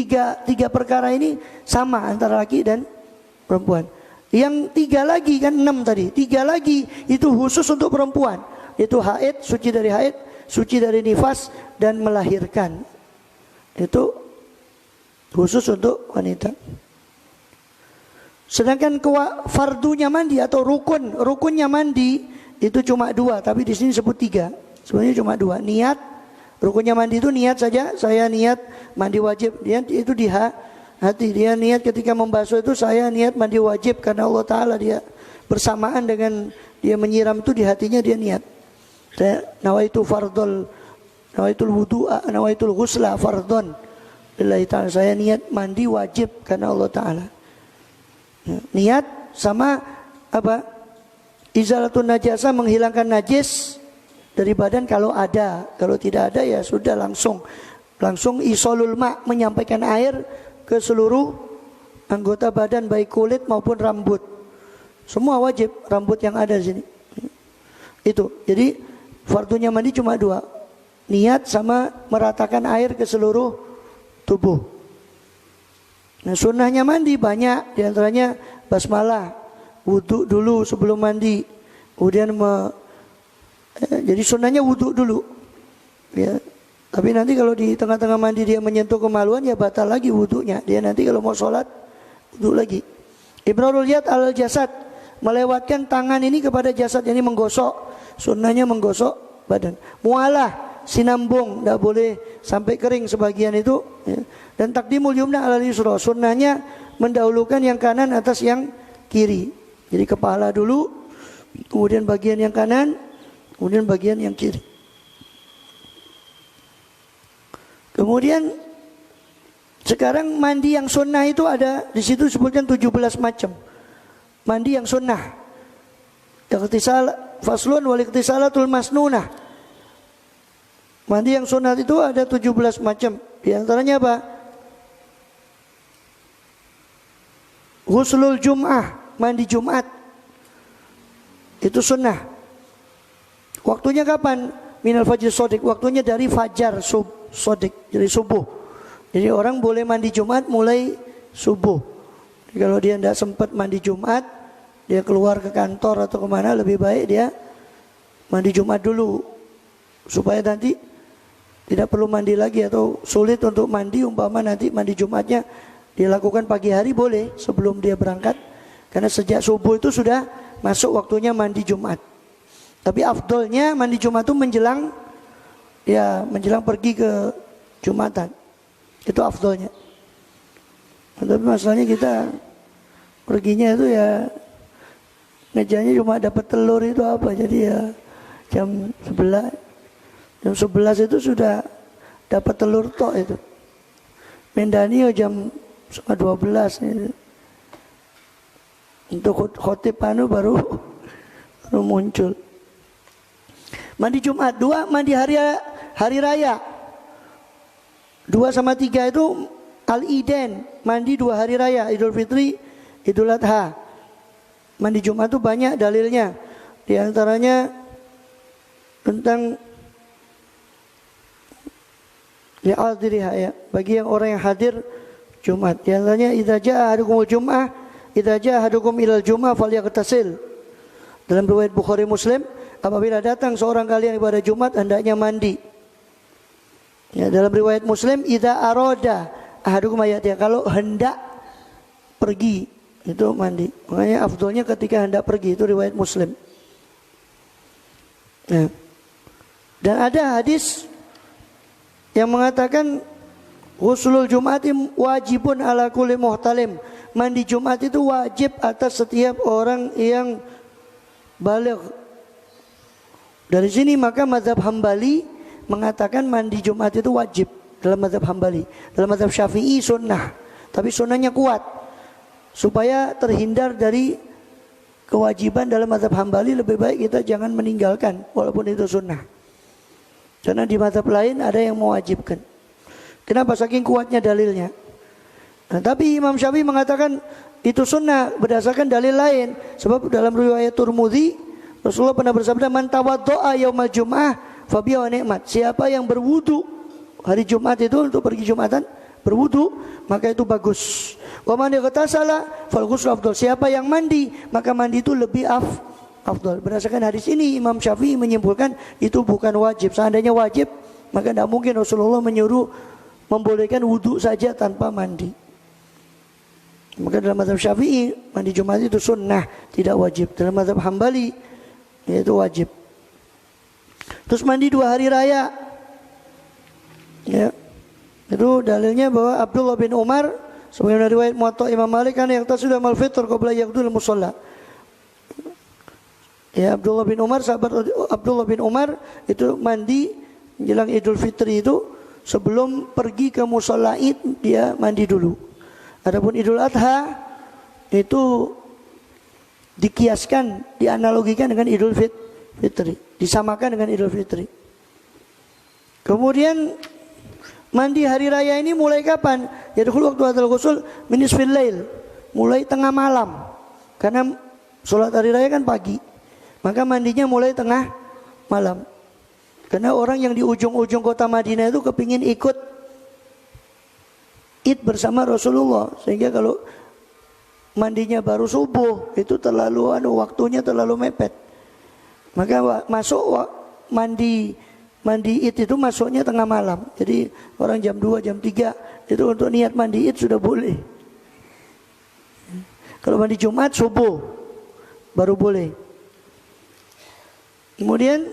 tiga perkara ini sama antara laki dan perempuan. Yang 3 lagi kan 6 tadi. 3 lagi itu khusus untuk perempuan. Itu haid, suci dari haid, suci dari nifas, dan melahirkan. Itu khusus untuk wanita. Sedangkan fardunya mandi atau rukunnya mandi itu cuma 2, tapi di sini sebut 3. Sebenarnya cuma 2. Niat, rukunnya mandi itu niat saja. Saya niat mandi wajib. Dia itu di hati. Dia niat ketika membasuh itu saya niat mandi wajib karena Allah Ta'ala. Dia bersamaan dengan dia menyiram itu di hatinya dia niat. Saya nawaitu fardol, nawaitul wudu'a, nawaitul ghusla fardon lillahi ta'ala. Saya niat mandi wajib karena Allah Ta'ala. Niat sama apa? Izalatun najasa, menghilangkan najis dari badan kalau ada. Kalau tidak ada ya sudah langsung isolul ma', menyampaikan air ke seluruh anggota badan baik kulit maupun rambut. Semua wajib rambut yang ada di sini. Itu. Jadi fardunya mandi cuma 2. Niat sama meratakan air ke seluruh tubuh. Nah, sunnahnya mandi banyak, diantaranya basmalah, wudu dulu sebelum mandi, kemudian jadi sunnahnya wudu dulu. Ya, tapi nanti kalau di tengah-tengah mandi dia menyentuh kemaluan, ya batal lagi wudunya. Dia nanti kalau mau sholat wudu lagi. Ibnu Rujat al-Jasad, melewatkan tangan ini kepada jasad, ini menggosok. Sunnahnya menggosok badan. Mualah, sinambung, tidak boleh sampai kering sebagian itu. Ya. Dan takdimul yumna alal yusra, sunnahnya mendahulukan yang kanan atas yang kiri. Jadi kepala dulu, kemudian bagian yang kanan, kemudian bagian yang kiri. Kemudian sekarang mandi yang sunnah itu ada di situ disebutkan 17 macam. Mandi yang sunnah. Ikhtisal faslun wal ikhtisalatul masnunah. Mandi yang sunnah itu ada 17 macam. Di antaranya apa? Ghuslul Jum'ah, mandi Jumat. Itu sunnah. Waktunya kapan? Minal fajr sodik, waktunya dari fajar sodik, jadi subuh. Jadi orang boleh mandi Jumat mulai subuh. Jadi kalau dia tidak sempat mandi Jumat, dia keluar ke kantor atau kemana, lebih baik dia mandi Jumat dulu, supaya nanti tidak perlu mandi lagi atau sulit untuk mandi. Umpama nanti mandi Jumatnya dilakukan pagi hari, boleh sebelum dia berangkat, karena sejak subuh itu sudah masuk waktunya mandi Jumat. Tapi afdolnya mandi Jumat itu menjelang pergi ke Jumatan. Itu afdolnya. Tapi masalahnya kita perginya itu ya ngejanya cuma dapat telur itu apa. Jadi ya jam 11 itu sudah dapat telur tok itu. Mendani ya jam 12 itu. Untuk khotib baru muncul. Mandi Jumat, 2 mandi hari raya. 2 sama 3 itu Al-Idain, mandi 2 hari raya, Idul Fitri, Idul Adha. Mandi Jumat itu banyak dalilnya. Di antaranya tentang li'adhiriha, ya, bagi yang orang yang hadir Jumat. Di antaranya idza jaa ahadukumul jum'ah, idza jaa ahadukum ilal jum'ah falyaghtasil. Dalam riwayat Bukhari Muslim, apabila datang seorang kalian kepada Jumat, hendaknya mandi. Ya, dalam riwayat Muslim, idza arada ahadukum ayatiha, kalau hendak pergi itu mandi. Makanya afdolnya ketika hendak pergi, itu riwayat Muslim. Ya. Dan ada hadis yang mengatakan ghuslul Jum'ati wajibun ala kulli muhtalim. Mandi Jumat itu wajib atas setiap orang yang baligh. Dari sini maka mazhab Hambali mengatakan mandi Jumat itu wajib dalam mazhab Hambali. Dalam mazhab Syafi'i sunnah, tapi sunnahnya kuat supaya terhindar dari kewajiban. Dalam mazhab Hambali lebih baik kita jangan meninggalkan walaupun itu sunnah. Karena di mazhab lain ada yang mewajibkan. Kenapa? Saking kuatnya dalilnya. Nah, tapi Imam Syafi'i mengatakan itu sunnah berdasarkan dalil lain. Sebab dalam riwayat Tirmidzi, Rasulullah pernah bersabda, man tawaddo'a yaumal jum'ah fabiha wa ni'mat. Siapa yang berwudu hari Jumat itu untuk pergi Jumatan, berwudu, maka itu bagus. Wa man ightasala fal ghuslu afdal. Siapa yang mandi, maka mandi itu lebih afdal. Berdasarkan hadis ini Imam Syafi'i menyimpulkan itu bukan wajib. Seandainya wajib, maka tidak mungkin Rasulullah menyuruh membolehkan wudu saja tanpa mandi. Maka dalam mazhab Syafi'i mandi Jumat itu sunnah, tidak wajib. Dalam mazhab Hambali itu wajib. Terus mandi 2 hari raya, ya, itu dalilnya bahwa Abdullah bin Umar, sebagaimana riwayat Muwatta Imam Malik, kan yang sudah mal fitr qabla yaqdul musalla. Ya, Abdullah bin Umar, sahabat Abdullah bin Umar itu mandi menjelang Idul Fitri itu sebelum pergi ke musalla Id, dia mandi dulu. Adapun Idul Adha itu dikiaskan, dianalogikan dengan Idul Fitri, disamakan dengan Idul Fitri. Kemudian mandi hari raya ini mulai kapan? Yadkhulu waktu hadzal ghusl min nisfil lail, mulai tengah malam. Karena sholat hari raya kan pagi, maka mandinya mulai tengah malam. Karena orang yang di ujung-ujung kota Madinah itu kepingin ikut id bersama Rasulullah, sehingga kalau mandinya baru subuh itu terlalu waktunya terlalu mepet. Maka masuk mandi id itu masuknya tengah malam. Jadi orang jam 2, jam 3 itu untuk niat mandi id sudah boleh. Kalau mandi Jumat subuh baru boleh. Kemudian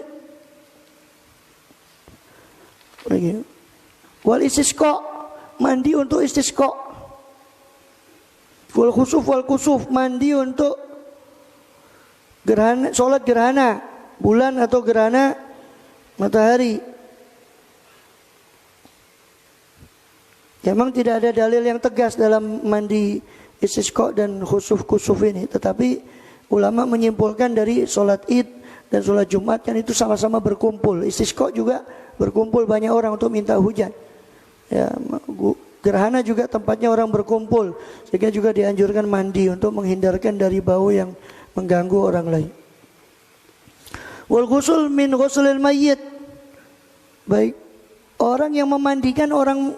wal istisqa, mandi untuk istisqa. Wal khusuf wal kusuf, mandi untuk gerhana, salat gerhana bulan atau gerhana matahari. Memang tidak ada dalil yang tegas dalam mandi istisqa dan khusuf kusuf ini, tetapi ulama menyimpulkan dari salat id dan salat Jumat kan itu sama-sama berkumpul. Istisqa juga berkumpul banyak orang untuk minta hujan. Ya, gerhana juga tempatnya orang berkumpul, sehingga juga dianjurkan mandi untuk menghindarkan dari bau yang mengganggu orang lain. Wal ghusl min ghuslil mayyit. Baik, orang yang memandikan orang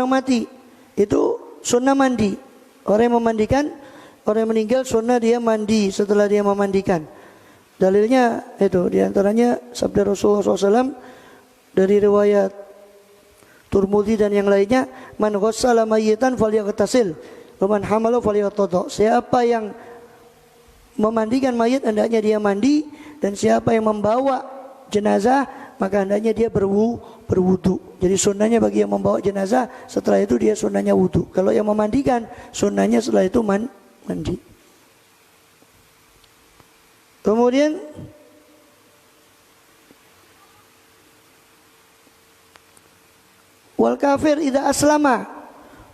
mati itu sunnah mandi. Orang yang memandikan orang yang meninggal sunnah dia mandi setelah dia memandikan. Dalilnya itu diantaranya sabda Rasulullah SAW dari riwayat Turmudi dan yang lainnya, man ghassala mayyitan falyaghtasil wa man hamalu falyatawadda. Siapa yang memandikan mayit hendaknya dia mandi, dan siapa yang membawa jenazah maka hendaknya dia berwudu. Jadi sunnahnya bagi yang membawa jenazah, setelah itu dia sunnahnya wudu. Kalau yang memandikan sunnahnya setelah itu mandi. Kemudian wal kafir idza aslama,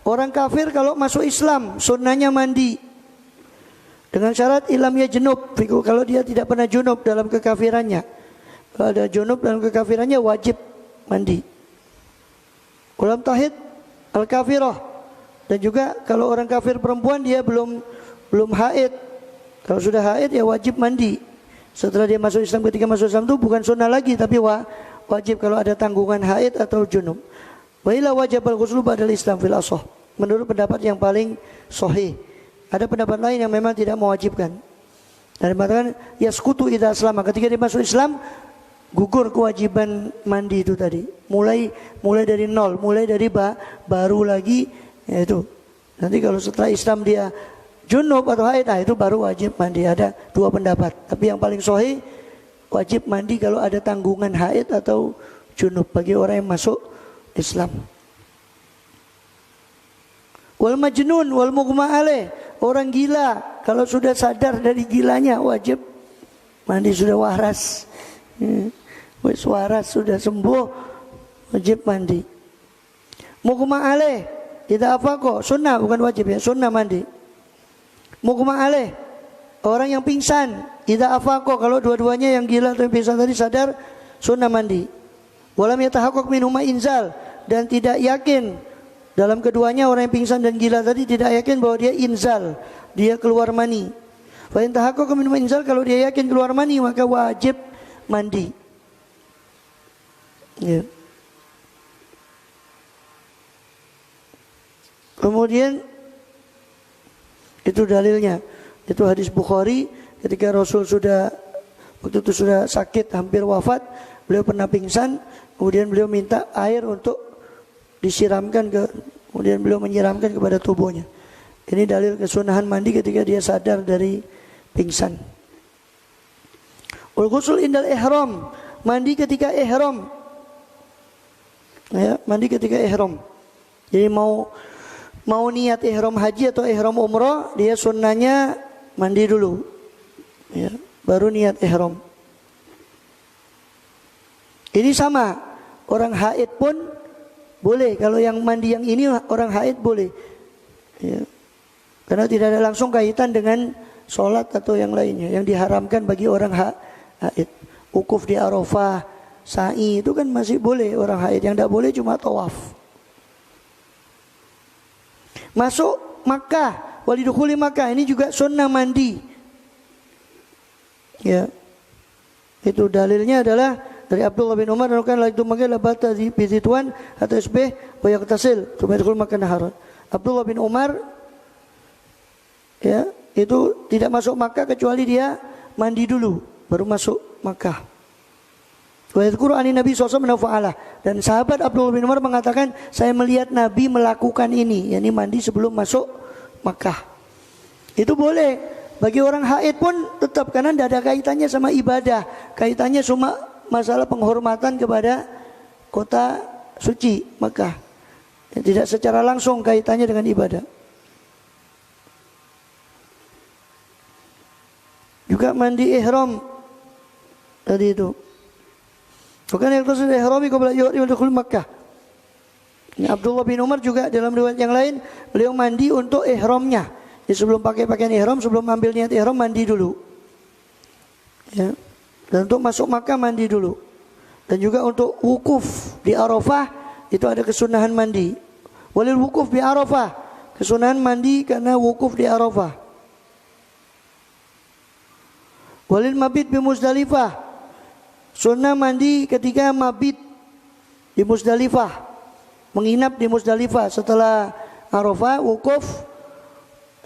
orang kafir kalau masuk Islam sunnahnya mandi dengan syarat ilamnya junub. Kalau dia tidak pernah junub dalam kekafirannya, kalau ada junub dalam kekafirannya wajib mandi. Ulam tahid al kafirah, dan juga kalau orang kafir perempuan dia belum haid, kalau sudah haid ya wajib mandi setelah dia masuk Islam. Ketika masuk Islam itu bukan sunnah lagi tapi wajib kalau ada tanggungan haid atau junub. Wa ila wajib al-ghuslu ba'dal Islam fil ashah, menurut pendapat yang paling sahih. Ada pendapat lain yang memang tidak mewajibkan. Dan mengatakan yasqutu idza aslama, ketika dia masuk Islam gugur kewajiban mandi itu tadi. Mulai dari nol, mulai dari baru lagi, yaitu nanti kalau setelah Islam dia junub atau haid, itu baru wajib mandi. Ada dua pendapat, tapi yang paling sahih wajib mandi kalau ada tanggungan haid atau junub bagi orang yang masuk Islam. Wal majnun wal mughma alaih, orang gila kalau sudah sadar dari gilanya wajib mandi, sudah waras. Wis waras sudah sembuh wajib mandi. Mughma alaih idza afaqa, sunnah bukan wajib ya, sunnah mandi. Mughma alaih, orang yang pingsan, idza afaqa, kalau dua-duanya yang gila atau yang pingsan tadi sadar, sunnah mandi. Walam yatahaqqaq minhuma inzal, dan tidak yakin dalam keduanya, orang yang pingsan dan gila tadi tidak yakin bahwa dia inzal, dia keluar mani. Fa in tahaqqaqa minhuma inzal, kalau dia yakin keluar mani maka wajib mandi. Ya. Kemudian itu dalilnya, itu hadis Bukhari ketika Rasul waktu itu sudah sakit hampir wafat, beliau pernah pingsan, kemudian beliau minta air untuk disiramkan kemudian beliau menyiramkan kepada tubuhnya. Ini dalil kesunahan mandi ketika dia sadar dari pingsan. Ul ghusl indal ihram, mandi ketika ihram. Ya, mandi ketika ihram. Jadi mau niat ihram haji atau ihram umrah, dia sunnahnya mandi dulu. Ya, baru niat ihram. Ini sama, orang haid pun boleh. Kalau yang mandi yang ini orang haid boleh. Ya. Karena tidak ada langsung kaitan dengan sholat atau yang lainnya yang diharamkan bagi orang haid. Wukuf di Arafah, sa'i itu kan masih boleh orang haid. Yang tidak boleh cuma tawaf. Masuk Makkah, walidukhuli Makkah, ini juga sunnah mandi. Ya. Itu dalilnya adalah dari Abdullah bin Umar kan la itu magala bata di bizituan atau isbih wa yaqtasil tsumma yadkhul makan haram. Abdullah bin Umar ya itu tidak masuk Makkah kecuali dia mandi dulu baru masuk Makkah. Wa yadhkuru ani Nabi sallallahu alaihi wasallam dan sahabat Abdullah bin Umar mengatakan saya melihat Nabi melakukan ini, yakni mandi sebelum masuk Makkah. Itu boleh bagi orang haid pun tetap karena tidak ada kaitannya sama ibadah, kaitannya cuma masalah penghormatan kepada kota suci Makkah. Tidak secara langsung kaitannya dengan ibadah. Juga mandi ihram tadi itu. Bukan yang terus ihrami qabla yuhrim dukhul Makkah. Ini Abdullah bin Umar juga dalam riwayat yang lain beliau mandi untuk ihramnya. Jadi sebelum pakai pakaian ihram, sebelum ambil niat ihram mandi dulu. Ya. Dan untuk masuk Makkah mandi dulu. Dan juga untuk wukuf di Arafah itu ada kesunahan mandi. Walil wukuf di Arafah, kesunahan mandi karena wukuf di Arafah. Walil mabit di Muzdalifah, sunnah mandi ketika mabit di Muzdalifah, menginap di Muzdalifah setelah Arafah wukuf,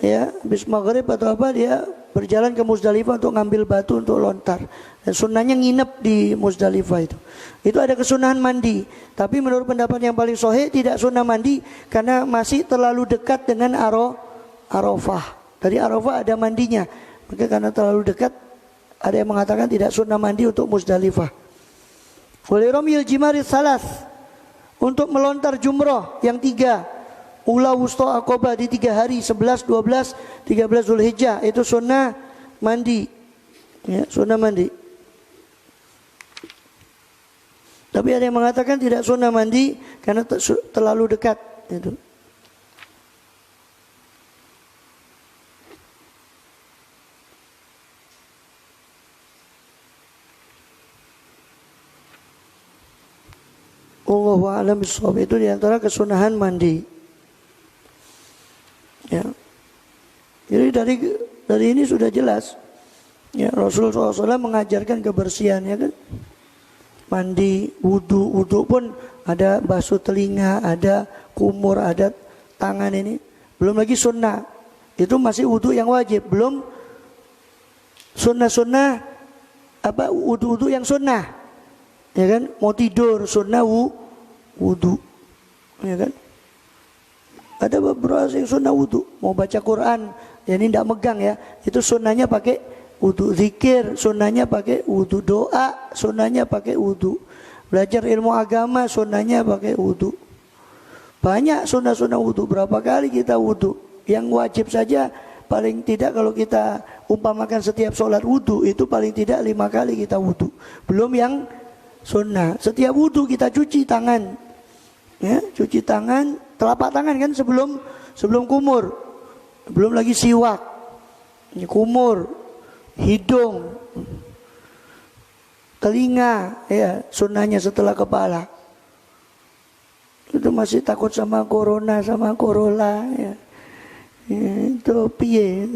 ya habis maghrib atau apa dia berjalan ke Muzdalifah untuk ngambil batu untuk lontar. Dan sunnahnya nginep di Muzdalifah itu. Itu ada kesunahan mandi. Tapi menurut pendapat yang paling sahih tidak sunnah mandi karena masih terlalu dekat dengan Arafah. Dari Arafah ada mandinya. Maka karena terlalu dekat ada yang mengatakan tidak sunnah mandi untuk Muzdalifah. Waliromil jimari salas, untuk melontar jumroh yang 3. Ula wusta aqobah di 3 hari 11, 12, 13 Zulhijjah itu sunnah mandi. Ya, sunnah mandi. Tapi ada yang mengatakan tidak sunnah mandi karena terlalu dekat itu. Allahu a'lam bishawab. Itu di antara kesunahan mandi. Ya. Jadi dari ini sudah jelas. Ya, Rasulullah SAW mengajarkan kebersihan, ya kan? Mandi, wudu pun ada basuh telinga, ada kumur, ada tangan ini. Belum lagi sunnah. Itu masih wudu yang wajib, belum sunnah-sunnah apa wudu yang sunnah. Ya kan? Mau tidur sunnah wudu. Ya kan? Ada beberapa yang sunnah wudu. Mau baca Quran, ya ini tidak megang ya. Itu sunnahnya pakai wudu. Zikir sunnahnya pakai wudu. Doa sunnahnya pakai wudu. Belajar ilmu agama sunnahnya pakai wudu. Banyak sunnah-sunnah wudu. Berapa kali kita wudu? Yang wajib saja paling tidak kalau kita umpamakan setiap sholat wudu itu paling tidak 5 kali kita wudu. Belum yang sunnah. Setiap wudu kita cuci tangan. Ya, cuci tangan, telapak tangan kan sebelum kumur. Belum lagi siwak. Ini kumur, hidung, telinga, ya, sunnahnya setelah kepala. Itu masih takut sama corona, sama corolla, ya. Itu piye.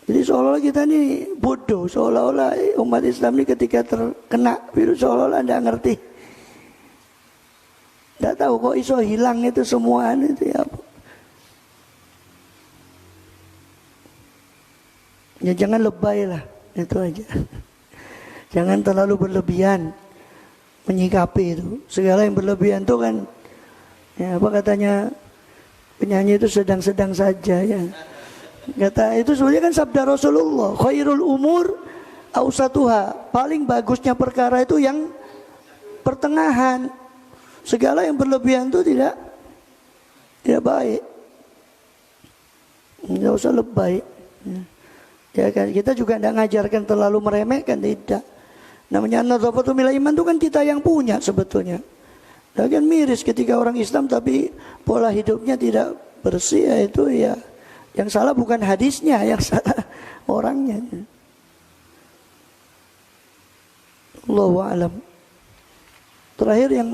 Jadi seolah-olah kita ini bodoh, seolah-olah umat Islam ini ketika terkena virus seolah-olah tidak ngerti. Tidak tahu kok iso hilang itu semua itu ya. Ya jangan lebay lah, itu aja. Jangan terlalu berlebihan menyikapi itu. Segala yang berlebihan itu kan, ya apa katanya penyanyi itu sedang-sedang saja ya. Kata itu sebenarnya kan sabda Rasulullah, khairul umur ausatuha, paling bagusnya perkara itu yang pertengahan. Segala yang berlebihan itu tidak baik. Tidak usah lebay. Ya kan kita juga tidak ngajarkan terlalu meremehkan, tidak. Namanya an-nadzafatu minal iman itu kan kita yang punya sebetulnya. Dan kan miris ketika orang Islam tapi pola hidupnya tidak bersih, ya itu ya. Yang salah bukan hadisnya, yang salah orangnya. Allahu a'lam. Terakhir yang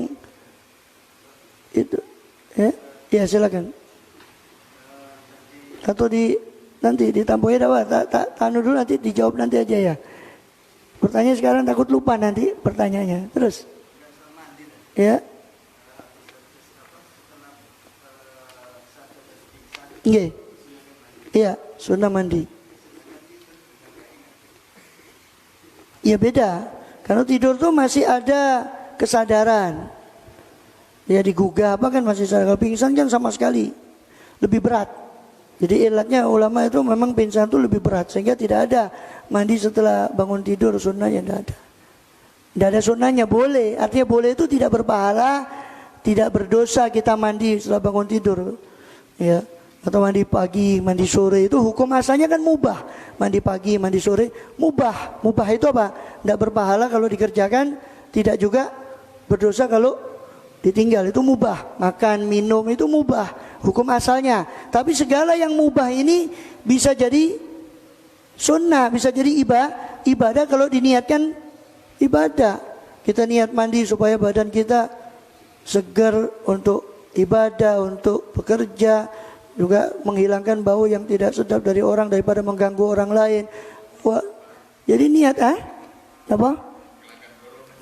itu, ya silakan. Atau nanti ditampung ya, tanu dulu nanti dijawab nanti aja ya. Pertanyaan sekarang takut lupa nanti pertanyaannya. Terus. Ya. Iya. Iya, sunnah mandi. Ya beda. Karena tidur tuh masih ada kesadaran. Ya digugah apa kan masih sadar. Kalau pingsan kan sama sekali lebih berat. Jadi ilatnya ulama itu memang pingsan itu lebih berat. Sehingga tidak ada mandi setelah bangun tidur, sunnahnya tidak ada. Tidak ada sunnahnya, boleh. Artinya boleh itu tidak berpahala, tidak berdosa kita mandi setelah bangun tidur. Ya. Atau mandi pagi, mandi sore itu hukum asalnya kan mubah. Mandi pagi, mandi sore mubah. Mubah itu apa? Tidak berpahala kalau dikerjakan, tidak juga berdosa kalau ditinggal. Itu mubah. Makan, minum itu mubah. Hukum asalnya. Tapi segala yang mubah ini bisa jadi sunnah, bisa jadi ibadah kalau diniatkan ibadah. Kita niat mandi supaya badan kita segar untuk ibadah, untuk bekerja, juga menghilangkan bau yang tidak sedap dari orang daripada mengganggu orang lain. Wah, jadi niat apa?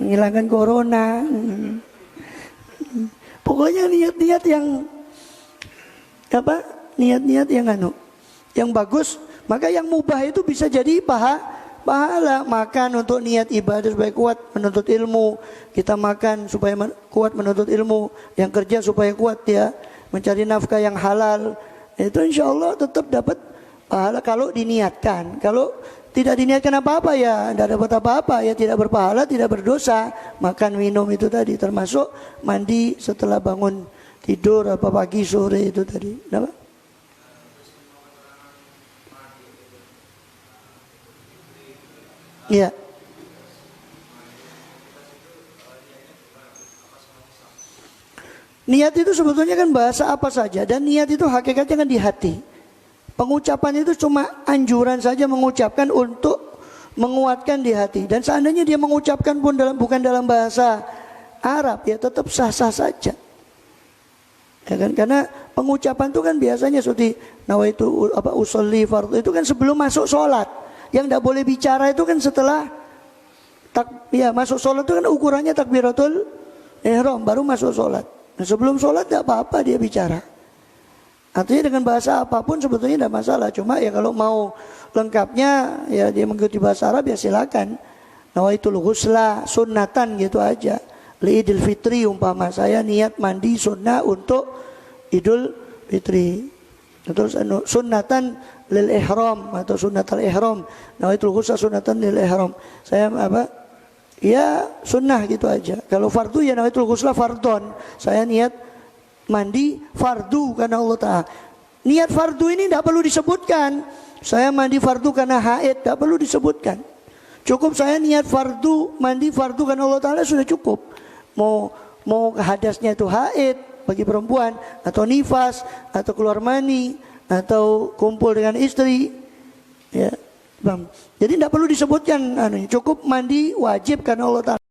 Menghilangkan corona. Pokoknya niat-niat yang apa? Niat-niat yang bagus. Maka yang mubah itu bisa jadi pahala. Makan untuk niat ibadah supaya kuat menuntut ilmu. Kita makan supaya kuat menuntut ilmu. Yang kerja supaya kuat ya mencari nafkah yang halal. Itu insya Allah tetap dapat pahala kalau diniatkan. Kalau tidak diniatkan apa-apa ya tidak dapat apa-apa, ya tidak berpahala, tidak berdosa. Makan minum itu tadi, termasuk mandi setelah bangun tidur apa pagi sore itu tadi. Kenapa? Iya. Niat itu sebetulnya kan bahasa apa saja, dan niat itu hakikatnya kan di hati. Pengucapan itu cuma anjuran saja mengucapkan untuk menguatkan di hati. Dan seandainya dia mengucapkan pun bukan dalam bahasa Arab, ya tetap sah-sah saja. Ya kan? Karena pengucapan itu kan biasanya seperti nawaitu usolli fardhu itu kan sebelum masuk sholat. Yang tidak boleh bicara itu kan setelah masuk sholat itu kan ukurannya takbiratul ihram baru masuk sholat. Nah, sebelum sholat tidak apa-apa dia bicara. Artinya dengan bahasa apapun sebetulnya tidak masalah. Cuma ya kalau mau lengkapnya ya dia mengikuti bahasa Arab ya silakan. Nawaitul ghusla sunnatan gitu aja. Li Idul Fitri umpama saya niat mandi sunnah untuk Idul Fitri. Terus sunnatan lil ihram atau sunnatul ihram. Nawaitul ghusla sunnatan lil ihram. Saya ya sunnah gitu aja. Kalau fardu ya nawaitul ghusla fardon. Saya niat mandi fardu karena Allah Ta'ala. Niat fardu ini tidak perlu disebutkan. Saya mandi fardu karena haid, tidak perlu disebutkan. Cukup saya niat fardu, mandi fardu karena Allah Ta'ala sudah cukup. Mau hadasnya itu haid bagi perempuan, atau nifas, atau keluar mani, atau kumpul dengan istri, ya. Jadi tidak perlu disebutkan, cukup mandi wajib karena Allah Ta'ala.